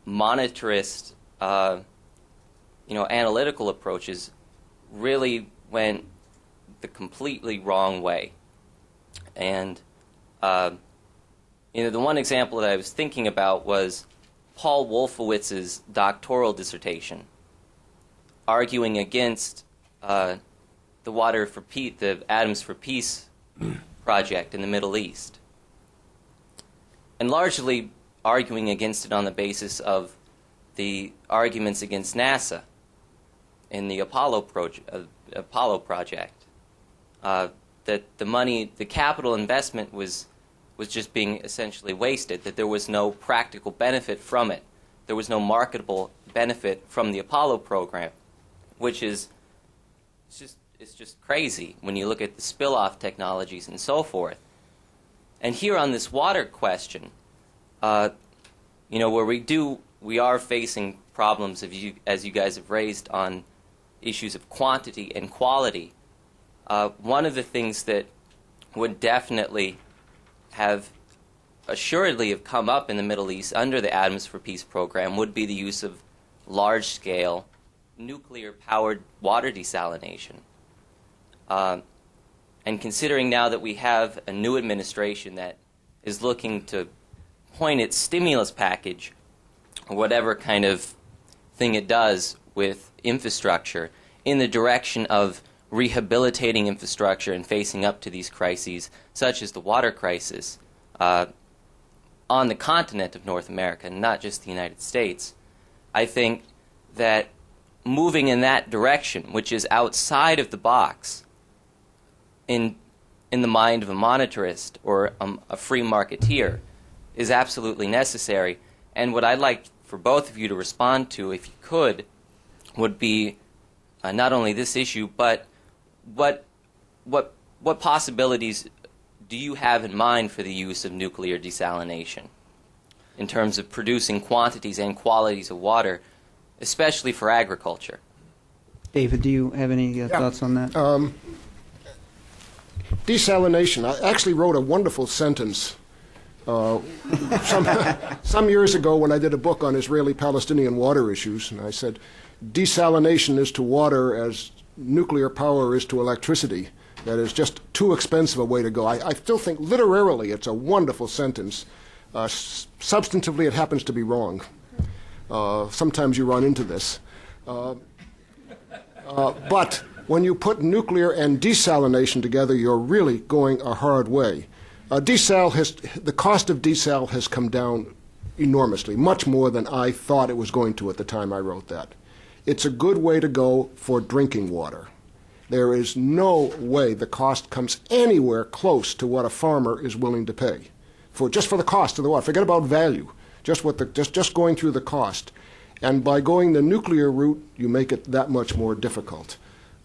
monetarist, analytical approaches really went the completely wrong way. And, the one example that I was thinking about was Paul Wolfowitz's doctoral dissertation, arguing against the Atoms for Peace project in the Middle East, and largely arguing against it on the basis of the arguments against NASA in the Apollo project, that the capital investment was just being essentially wasted, that there was no practical benefit from it. There was no marketable benefit from the Apollo program, which is it's just crazy when you look at the spill-off technologies and so forth. And here on this water question, where we are facing problems as you guys have raised on issues of quantity and quality. One of the things that would definitely have come up in the Middle East under the Atoms for Peace program would be the use of large-scale nuclear-powered water desalination. And considering now that we have a new administration that is looking to point its stimulus package, or whatever kind of thing it does with infrastructure, in the direction of rehabilitating infrastructure and facing up to these crises, such as the water crisis, on the continent of North America, not just the United States, I think that moving in that direction, which is outside of the box, in the mind of a monetarist or a free marketeer, is absolutely necessary. And what I'd like for both of you to respond to, if you could, would be not only this issue, but what possibilities do you have in mind for the use of nuclear desalination in terms of producing quantities and qualities of water, especially for agriculture? David, do you have any thoughts on that? Desalination. I actually wrote a wonderful sentence some years ago when I did a book on Israeli-Palestinian water issues, and I said, desalination is to water as nuclear power is to electricity. That is just too expensive a way to go. I still think literarily it's a wonderful sentence. Substantively, it happens to be wrong. Sometimes you run into this. But when you put nuclear and desalination together, you're really going a hard way. The cost of desal has come down enormously, much more than I thought it was going to at the time I wrote that. It's a good way to go for drinking water. There is no way the cost comes anywhere close to what a farmer is willing to pay just for the cost of the water. Forget about value, just going through the cost. And by going the nuclear route, you make it that much more difficult.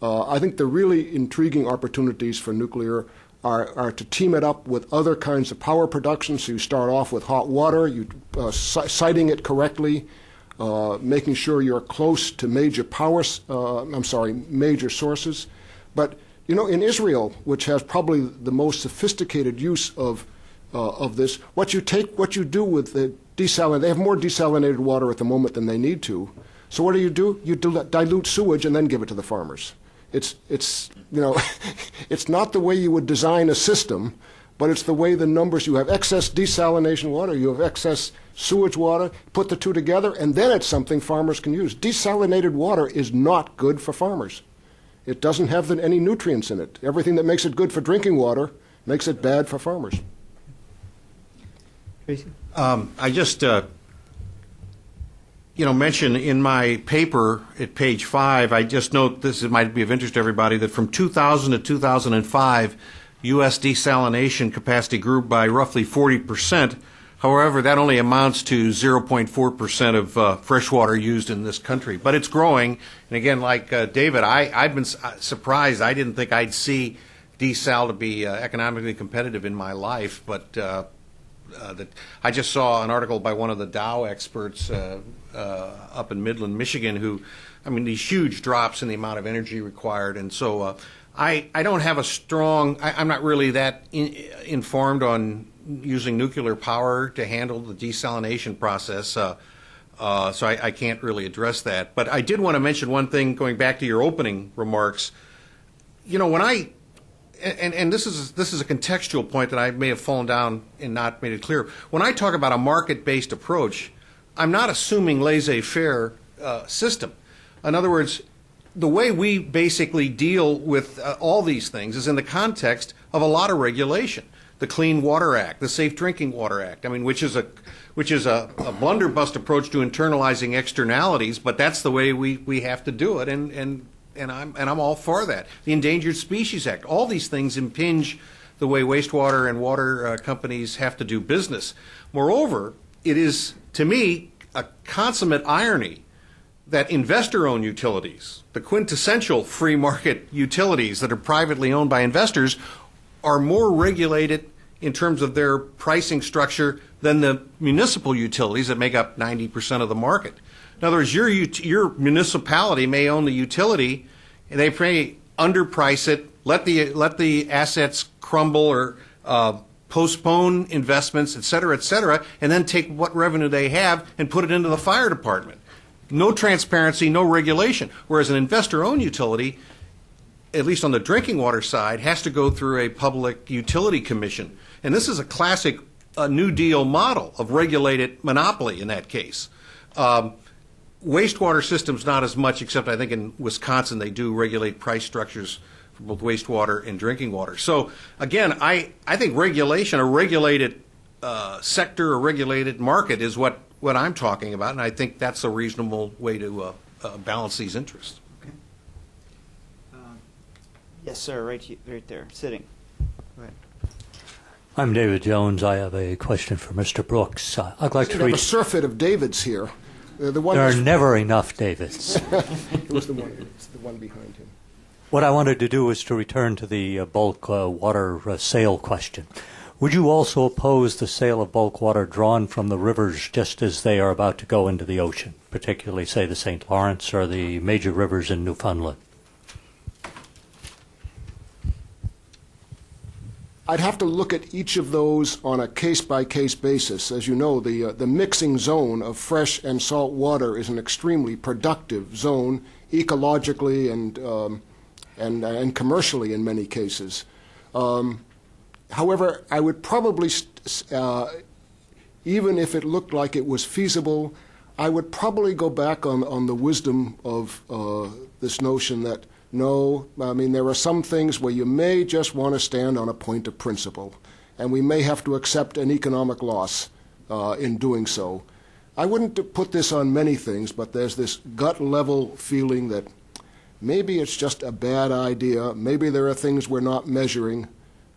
I think the really intriguing opportunities for nuclear are to team it up with other kinds of power production. So you start off with hot water, siting it correctly, making sure you're close to major major sources. But in Israel, which has probably the most sophisticated use of this, what you do with the desalinate, they have more desalinated water at the moment than they need to. So what do? You dilute sewage and then give it to the farmers. It's it's not the way you would design a system, but it's the way the numbers. You have excess desalination water, you have excess sewage water, put the two together, and then it's something farmers can use. Desalinated water is not good for farmers. It doesn't have any nutrients in it. Everything that makes it good for drinking water makes it bad for farmers. Tracy? I just mention in my paper at page 5, I just note, this might be of interest to everybody, that from 2000 to 2005, U.S. desalination capacity grew by roughly 40%. However, that only amounts to 0.4% of fresh water used in this country. But it's growing. And again, like David, I've been surprised. I didn't think I'd see desal to be economically competitive in my life. But I just saw an article by one of the Dow experts up in Midland, Michigan, these huge drops in the amount of energy required. And so I don't have I'm not really that informed on using nuclear power to handle the desalination process, so I can't really address that. But I did want to mention one thing, going back to your opening remarks. When and this is a contextual point that I may have fallen down and not made it clear. When I talk about a market-based approach, I'm not assuming laissez-faire system. In other words, the way we basically deal with all these things is in the context of a lot of regulation. The Clean Water Act, the Safe Drinking Water Act, which is a blunderbuss approach to internalizing externalities, but that's the way we have to do it, and I'm all for that. The Endangered Species Act, all these things impinge the way wastewater and water companies have to do business. Moreover, it is, to me, a consummate irony that investor-owned utilities, the quintessential free market utilities that are privately owned by investors, are more regulated in terms of their pricing structure than the municipal utilities that make up 90% of the market. In other words, your municipality may own the utility, and they may underprice it, let the assets crumble or postpone investments, et cetera, and then take what revenue they have and put it into the fire department. No transparency, no regulation. Whereas an investor-owned utility, at least on the drinking water side, has to go through a public utility commission. And this is a classic New Deal model of regulated monopoly in that case. Wastewater systems, not as much, except I think in Wisconsin they do regulate price structures for both wastewater and drinking water. So again, I think regulation, a regulated sector, a regulated market is what I'm talking about, and I think that's a reasonable way to balance these interests. Yes, sir, right there, sitting. Go ahead. I'm David Jones. I have a question for Mr. Brooks. I'd like to We have read. a surfeit of Davids here. The one There are that's- never enough Davids. It was the one. It's the one behind him. What I wanted to do is to return to the bulk water sale question. Would you also oppose the sale of bulk water drawn from the rivers just as they are about to go into the ocean, particularly, say, the St. Lawrence or the major rivers in Newfoundland? I'd have to look at each of those on a case-by-case basis. As you know, the mixing zone of fresh and salt water is an extremely productive zone, ecologically and commercially in many cases. However, I would probably, even if it looked like it was feasible, I would probably go back on the wisdom of this notion that no, I mean, there are some things where you may just want to stand on a point of principle, and we may have to accept an economic loss in doing so. I wouldn't put this on many things, but there's this gut-level feeling that maybe it's just a bad idea, maybe there are things we're not measuring.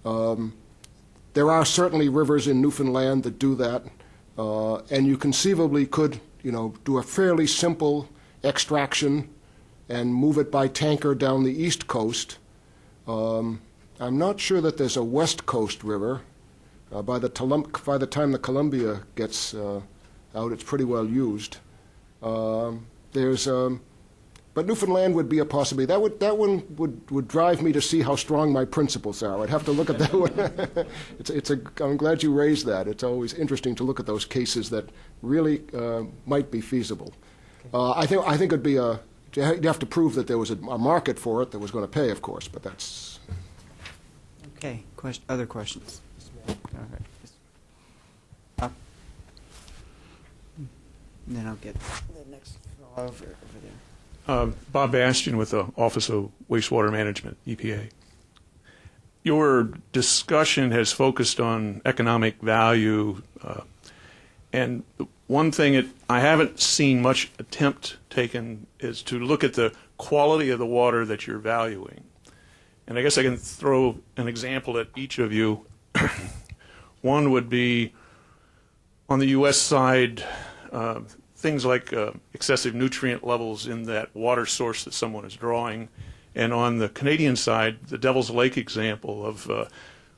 There are certainly rivers in Newfoundland that do that, and you conceivably could, do a fairly simple extraction and move it by tanker down the east coast. I'm not sure that there's a west coast river. By the time the Columbia gets out, it's pretty well used. But Newfoundland would be a possibility. That one would drive me to see how strong my principles are. I'd have to look at that one. I'm glad you raised that. It's always interesting to look at those cases that really might be feasible. I think it'd be you'd have to prove that there was a market for it that was going to pay, of course, but that's... Okay. Other questions? All right. Up. And then I'll get the next fellow over there. Bob Bastian with the Office of Wastewater Management, EPA. Your discussion has focused on economic value, and one thing I haven't seen much attempt taken is to look at the quality of the water that you're valuing. And I guess I can throw an example at each of you. One would be on the U.S. side, things like excessive nutrient levels in that water source that someone is drawing. And on the Canadian side, the Devil's Lake example of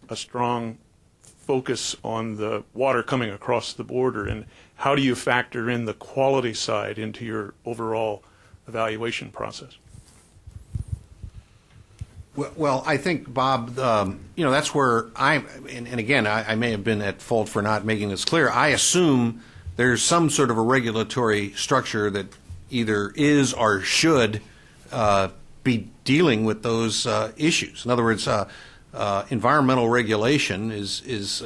a strong focus on the water coming across the border. And how do you factor in the quality side into your overall evaluation process? Well, I think, Bob, that's where and again, I may have been at fault for not making this clear. I assume there's some sort of a regulatory structure that either is or should be dealing with those issues. In other words, environmental regulation is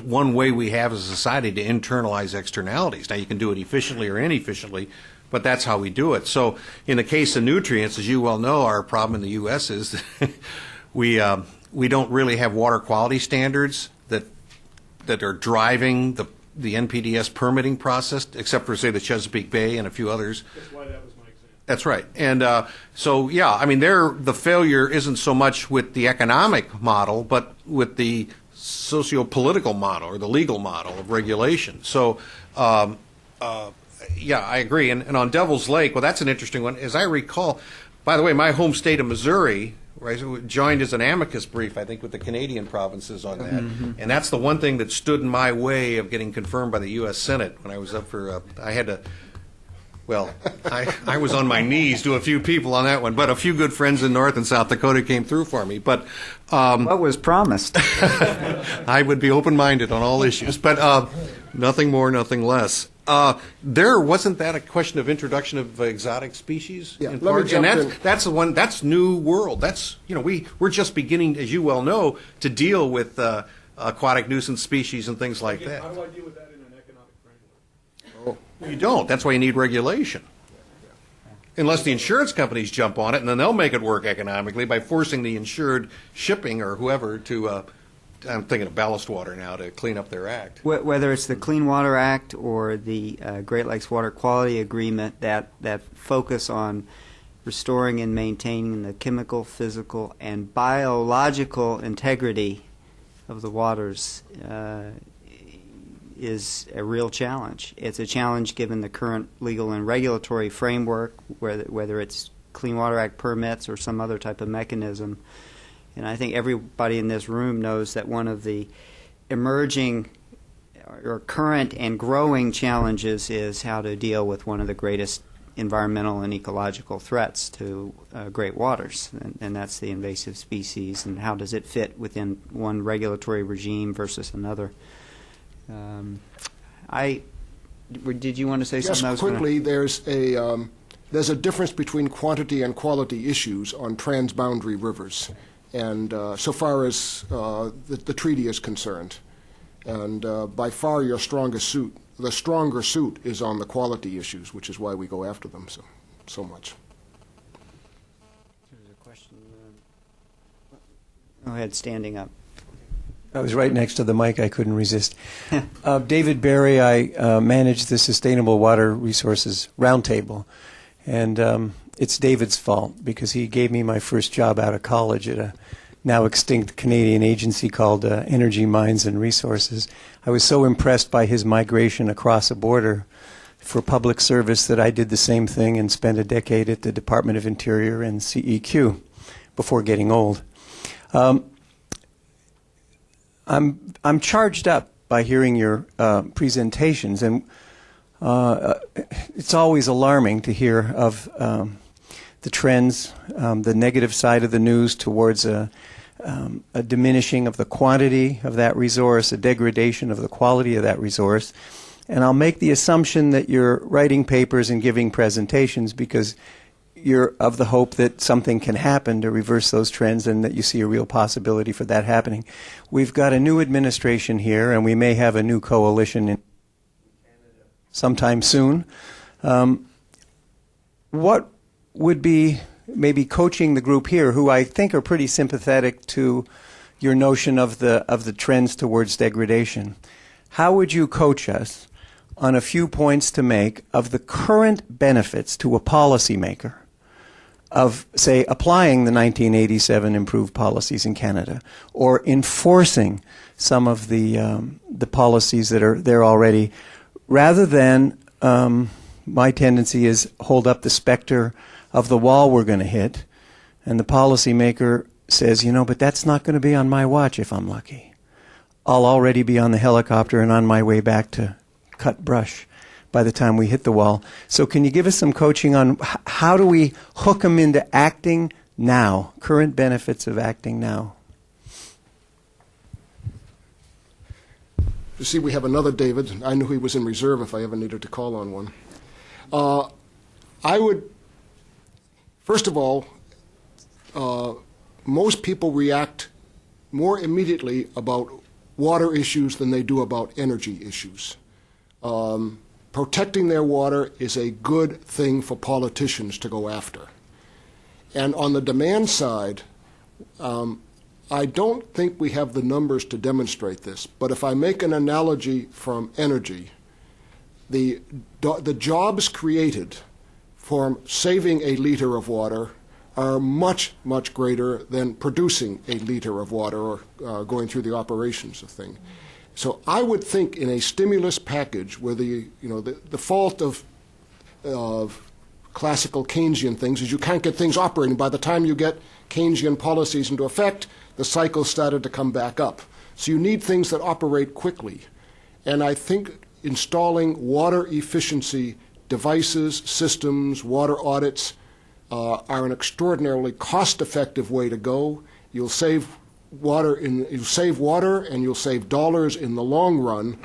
one way we have as a society to internalize externalities. Now, you can do it efficiently or inefficiently, but that's how we do it. So in the case of nutrients, as you well know, our problem in the U.S. is that we don't really have water quality standards that are driving the NPDES permitting process, except for, say, the Chesapeake Bay and a few others. That's why that was my example. That's right. And so, yeah, I mean, the failure isn't so much with the economic model, but with the socio-political model or the legal model of regulation. So, yeah, I agree. And on Devil's Lake, well, that's an interesting one. As I recall, by the way, my home state of Missouri, right, joined as an amicus brief, I think, with the Canadian provinces on that. Mm-hmm. And that's the one thing that stood in my way of getting confirmed by the U.S. Senate when I was up for, I had to, well, I was on my knees to a few people on that one, but a few good friends in North and South Dakota came through for me. But what was promised? I would be open-minded on all issues, but nothing more, nothing less. There wasn't that a question of introduction of exotic species? Yeah, in let me part? jump And in. that's the one. That's New World. That's we're just beginning, as you well know, to deal with aquatic nuisance species and things like that. How do I deal with that in an economic framework? Well, you don't. That's why you need regulation. Unless the insurance companies jump on it, and then they'll make it work economically by forcing the insured shipping or whoever to. I'm thinking of ballast water now to clean up their act. Whether it's the Clean Water Act or the Great Lakes Water Quality Agreement that focus on restoring and maintaining the chemical, physical, and biological integrity of the waters is a real challenge. It's a challenge given the current legal and regulatory framework, whether it's Clean Water Act permits or some other type of mechanism. And I think everybody in this room knows that one of the emerging or current and growing challenges is how to deal with one of the greatest environmental and ecological threats to great waters, and that's the invasive species, and how does it fit within one regulatory regime versus another. Did you want to say something? Yes, quickly, there's a difference between quantity and quality issues on transboundary rivers, and so far as the treaty is concerned. And by far the stronger suit is on the quality issues, which is why we go after them so much. There's a question. Go ahead, standing up. I was right next to the mic. I couldn't resist. David Barry, I manage the Sustainable Water Resources Roundtable. And it's David's fault because he gave me my first job out of college at a now extinct Canadian agency called Energy, Mines and Resources. I was so impressed by his migration across a border for public service that I did the same thing and spent a decade at the Department of Interior and CEQ before getting old. I'm charged up by hearing your presentations, and it's always alarming to hear of the trends, the negative side of the news towards a diminishing of the quantity of that resource, a degradation of the quality of that resource. And I'll make the assumption that you're writing papers and giving presentations because you're of the hope that something can happen to reverse those trends and that you see a real possibility for that happening. We've got a new administration here, and we may have a new coalition in Canada sometime soon. What would be maybe coaching the group here, who I think are pretty sympathetic to your notion of the trends towards degradation? How would you coach us on a few points to make of the current benefits to a policymaker of, say, applying the 1987 improved policies in Canada or enforcing some of the policies that are there already, rather than my tendency is hold up the specter of the wall we're going to hit, and the policymaker says, but that's not going to be on my watch if I'm lucky. I'll already be on the helicopter and on my way back to cut brush by the time we hit the wall. So can you give us some coaching on how do we hook them into acting now, current benefits of acting now? You see, we have another David. I knew he was in reserve if I ever needed to call on one. I would, first of all, most people react more immediately about water issues than they do about energy issues. Protecting their water is a good thing for politicians to go after. And on the demand side, I don't think we have the numbers to demonstrate this, but if I make an analogy from energy, the jobs created from saving a liter of water are much, much greater than producing a liter of water or going through the operations of things. So I would think in a stimulus package where the fault of classical Keynesian things is you can't get things operating. By the time you get Keynesian policies into effect, the cycle started to come back up. So you need things that operate quickly. And I think installing water efficiency devices, systems, water audits are an extraordinarily cost-effective way to go. You'll save water and you'll save dollars in the long run,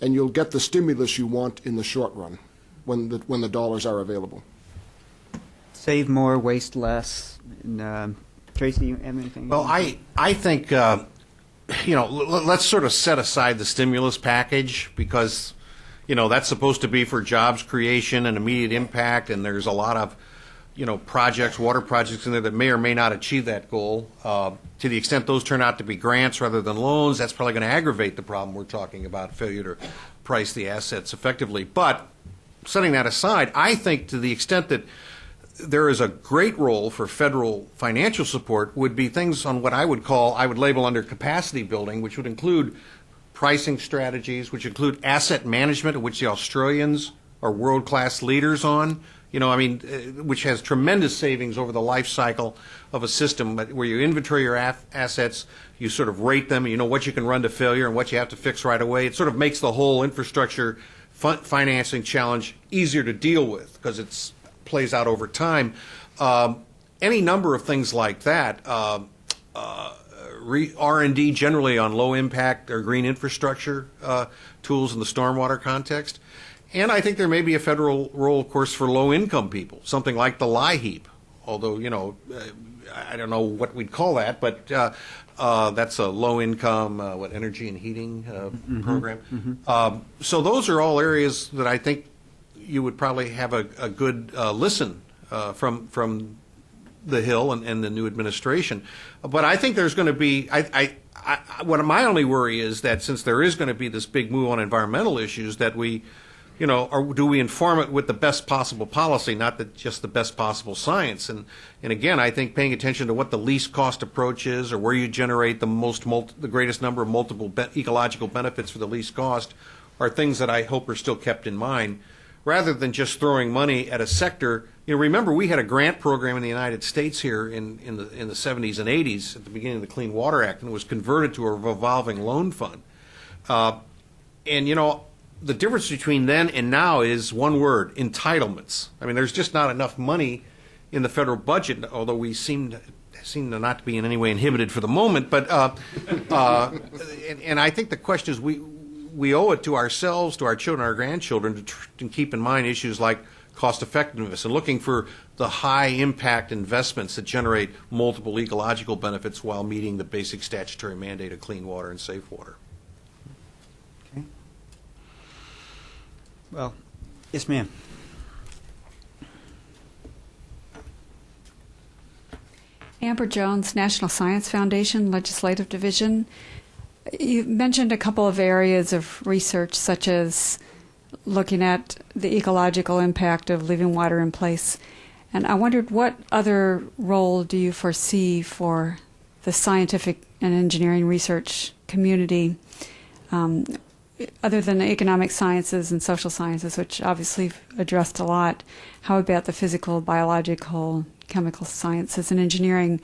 and you'll get the stimulus you want in the short run when the dollars are available. Save more, waste less. And, Tracy, you have anything? Well, I think let's sort of set aside the stimulus package because that's supposed to be for jobs creation and immediate impact, and there's a lot of projects, water projects in there that may or may not achieve that goal. To the extent those turn out to be grants rather than loans, that's probably going to aggravate the problem we're talking about, failure to price the assets effectively. But setting that aside, I think to the extent that there is a great role for federal financial support would be things on what I would label under capacity building, which would include pricing strategies, which include asset management, which the Australians are world-class leaders on. Which has tremendous savings over the life cycle of a system, where you inventory your assets, you sort of rate them, you know what you can run to failure and what you have to fix right away. It sort of makes the whole infrastructure financing challenge easier to deal with because it plays out over time. Any number of things like that. R&D generally on low impact or green infrastructure tools in the stormwater context. And I think there may be a federal role, of course, for low-income people, something like the LIHEAP, although, I don't know what we'd call that, but that's a low-income, energy and heating program. Mm-hmm. So those are all areas that I think you would probably have a good listen from the Hill and the new administration. But I think there's going to be, what my only worry is that since there is going to be this big move on environmental issues, that we, or do we inform it with the best possible policy, not just the best possible science? And again, I think paying attention to what the least cost approach is, or where you generate the greatest number of multiple ecological benefits for the least cost, are things that I hope are still kept in mind, rather than just throwing money at a sector. Remember, we had a grant program in the United States here in the 70s and 80s at the beginning of the Clean Water Act, and it was converted to a revolving loan fund. The difference between then and now is one word: entitlements. There's just not enough money in the federal budget, although we seem to not to be in any way inhibited for the moment. But and I think the question is, we owe it to ourselves, to our children, our grandchildren, to keep in mind issues like cost effectiveness and looking for the high impact investments that generate multiple ecological benefits while meeting the basic statutory mandate of clean water and safe water. Well, yes, ma'am. Amber Jones, National Science Foundation, Legislative Division. You mentioned a couple of areas of research, such as looking at the ecological impact of leaving water in place. And I wondered, what other role do you foresee for the scientific and engineering research community, other than the economic sciences and social sciences, which obviously you've addressed a lot? How about the physical, biological, chemical sciences and engineering?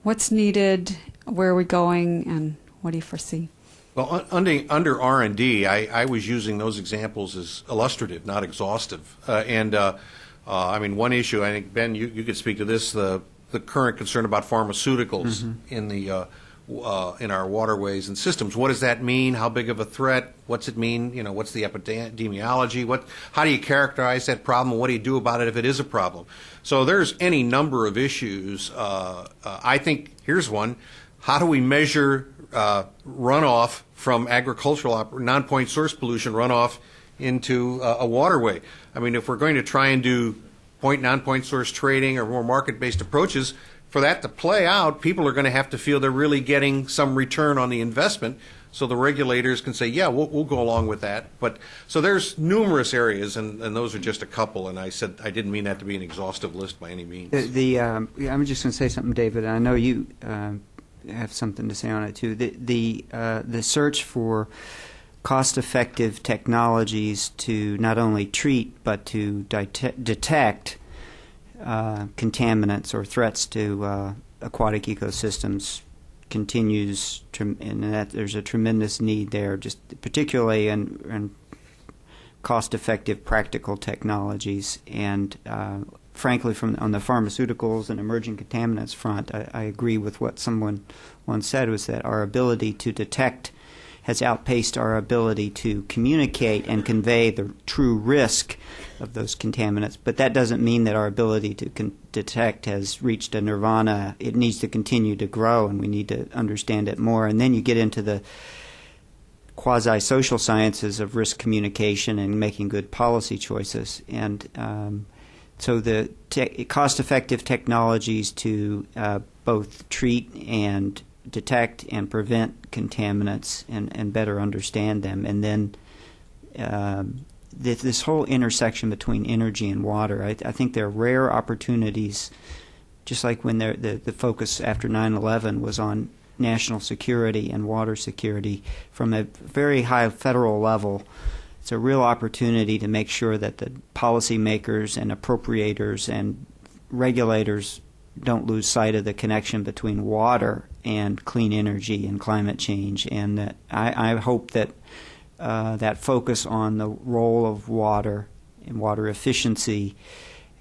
What's needed? Where are we going? And what do you foresee? Well, under R&D, I was using those examples as illustrative, not exhaustive. One issue, I think, Ben, you could speak to this, the current concern about pharmaceuticals in our waterways and systems. What does that mean? How big of a threat? What's it mean? What's the epidemiology? How do you characterize that problem? What do you do about it if it is a problem? So there's any number of issues. I think here's one. How do we measure runoff from agricultural non-point source pollution runoff into a waterway? If we're going to try and do point, non-point source trading or more market-based approaches, for that to play out, people are going to have to feel they're really getting some return on the investment, so the regulators can say, yeah, we'll go along with that. But so there's numerous areas, and those are just a couple, and I said I didn't mean that to be an exhaustive list by any means. I'm just going to say something, David. I know you have something to say on it, too. The search for cost-effective technologies to not only treat but to detect contaminants or threats to aquatic ecosystems continues, and that there's a tremendous need there, just particularly in cost-effective practical technologies. And frankly, on the pharmaceuticals and emerging contaminants front, I agree with what someone once said, was that our ability to detect has outpaced our ability to communicate and convey the true risk of those contaminants. But that doesn't mean that our ability to detect has reached a nirvana. It needs to continue to grow, and we need to understand it more. And then you get into the quasi-social sciences of risk communication and making good policy choices. And so the cost-effective technologies to both treat and detect and prevent contaminants and better understand them, and then this whole intersection between energy and water. I think there are rare opportunities, just like when the focus after 9/11 was on national security and water security from a very high federal level. It's a real opportunity to make sure that the policymakers and appropriators and regulators don't lose sight of the connection between water and clean energy and climate change. And that I hope that that focus on the role of water and water efficiency,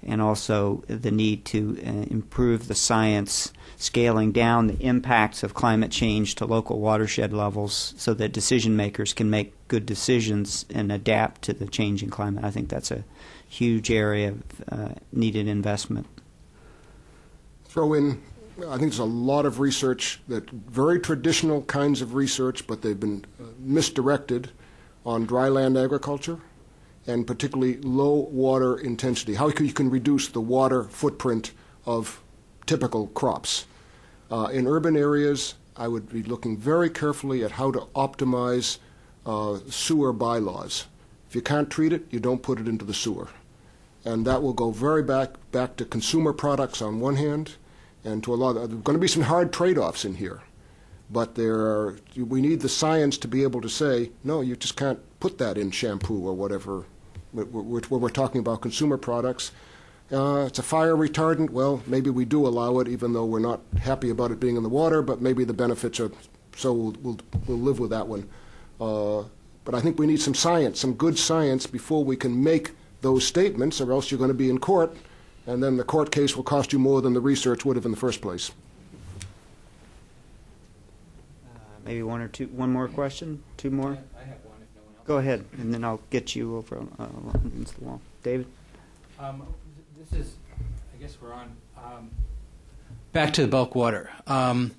and also the need to improve the science, scaling down the impacts of climate change to local watershed levels so that decision makers can make good decisions and adapt to the changing climate. I think that's a huge area of needed investment. Throw in, I think there's a lot of research, that very traditional kinds of research, but they've been misdirected on dry land agriculture, and particularly low water intensity, how you can reduce the water footprint of typical crops. In urban areas, I would be looking very carefully at how to optimize sewer bylaws. If you can't treat it, you don't put it into the sewer. And that will go very back to consumer products on one hand, and to a lot of, there are going to be some hard trade-offs in here. But we need the science to be able to say, no, you just can't put that in shampoo or whatever, where we're talking about consumer products. It's a fire retardant. Well, maybe we do allow it, even though we're not happy about it being in the water, but maybe the benefits are, so we'll live with that one. But I think we need some science, some good science, before we can make those statements, or else you're going to be in court, and then the court case will cost you more than the research would have in the first place. Maybe one more question? Two more? I have one if no one else. Go ahead, and then I'll get you over against the wall. David? This is, I guess we're on, back to the bulk water. And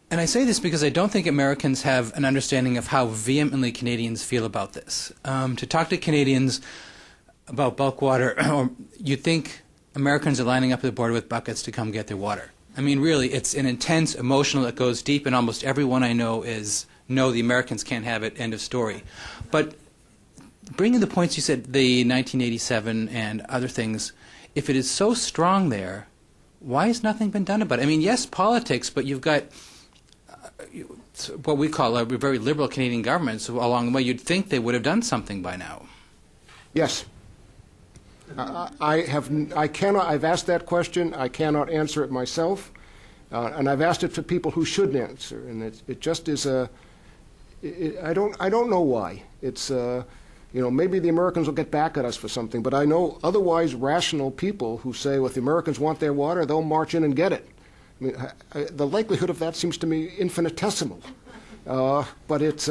I say this because I don't think Americans have an understanding of how vehemently Canadians feel about this. To talk to Canadians about bulk water, you'd think Americans are lining up at the border with buckets to come get their water. I mean, really, it's an intense, emotional, that goes deep, and almost everyone I know is, no, the Americans can't have it, end of story. But bringing the points you said, the 1987 and other things, if it is so strong there, why has nothing been done about it? I mean, yes, politics, but you've got what we call a very liberal Canadian government, so along the way you'd think they would have done something by now. Yes. I've asked that question. I cannot answer it myself, and I've asked it for people who should answer, and it just is I don't know why. It's maybe the Americans will get back at us for something, but I know otherwise rational people who say, well, if the Americans want their water, they'll march in and get it. I mean, the likelihood of that seems to me infinitesimal, but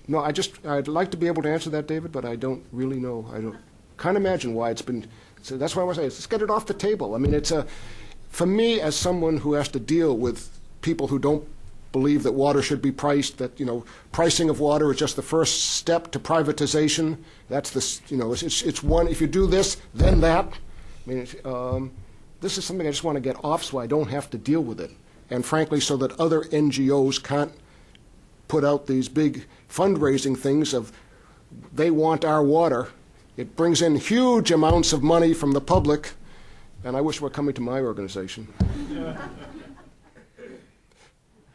no, I'd like to be able to answer that, David, but I don't really know. Can't imagine why it's been. So that's why I was saying, let's get it off the table. I mean, for me, as someone who has to deal with people who don't believe that water should be priced, that pricing of water is just the first step to privatization. That's it's one. If you do this, then that. I mean, this is something I just want to get off, so I don't have to deal with it, and frankly, so that other NGOs can't put out these big fundraising things of they want our water. It brings in huge amounts of money from the public, and I wish it were coming to my organization.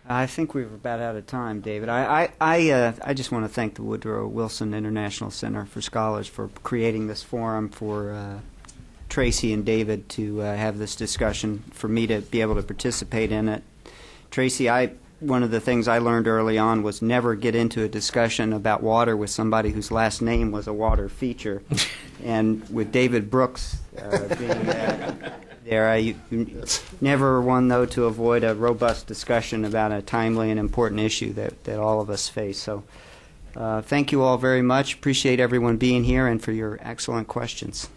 I think we're about out of time, David. I just want to thank the Woodrow Wilson International Center for Scholars for creating this forum for Tracy and David to have this discussion, for me to be able to participate in it. Tracy, one of the things I learned early on was never get into a discussion about water with somebody whose last name was a water feature. And with David Brooks being there, you never one, though, to avoid a robust discussion about a timely and important issue that all of us face. So thank you all very much. Appreciate everyone being here and for your excellent questions.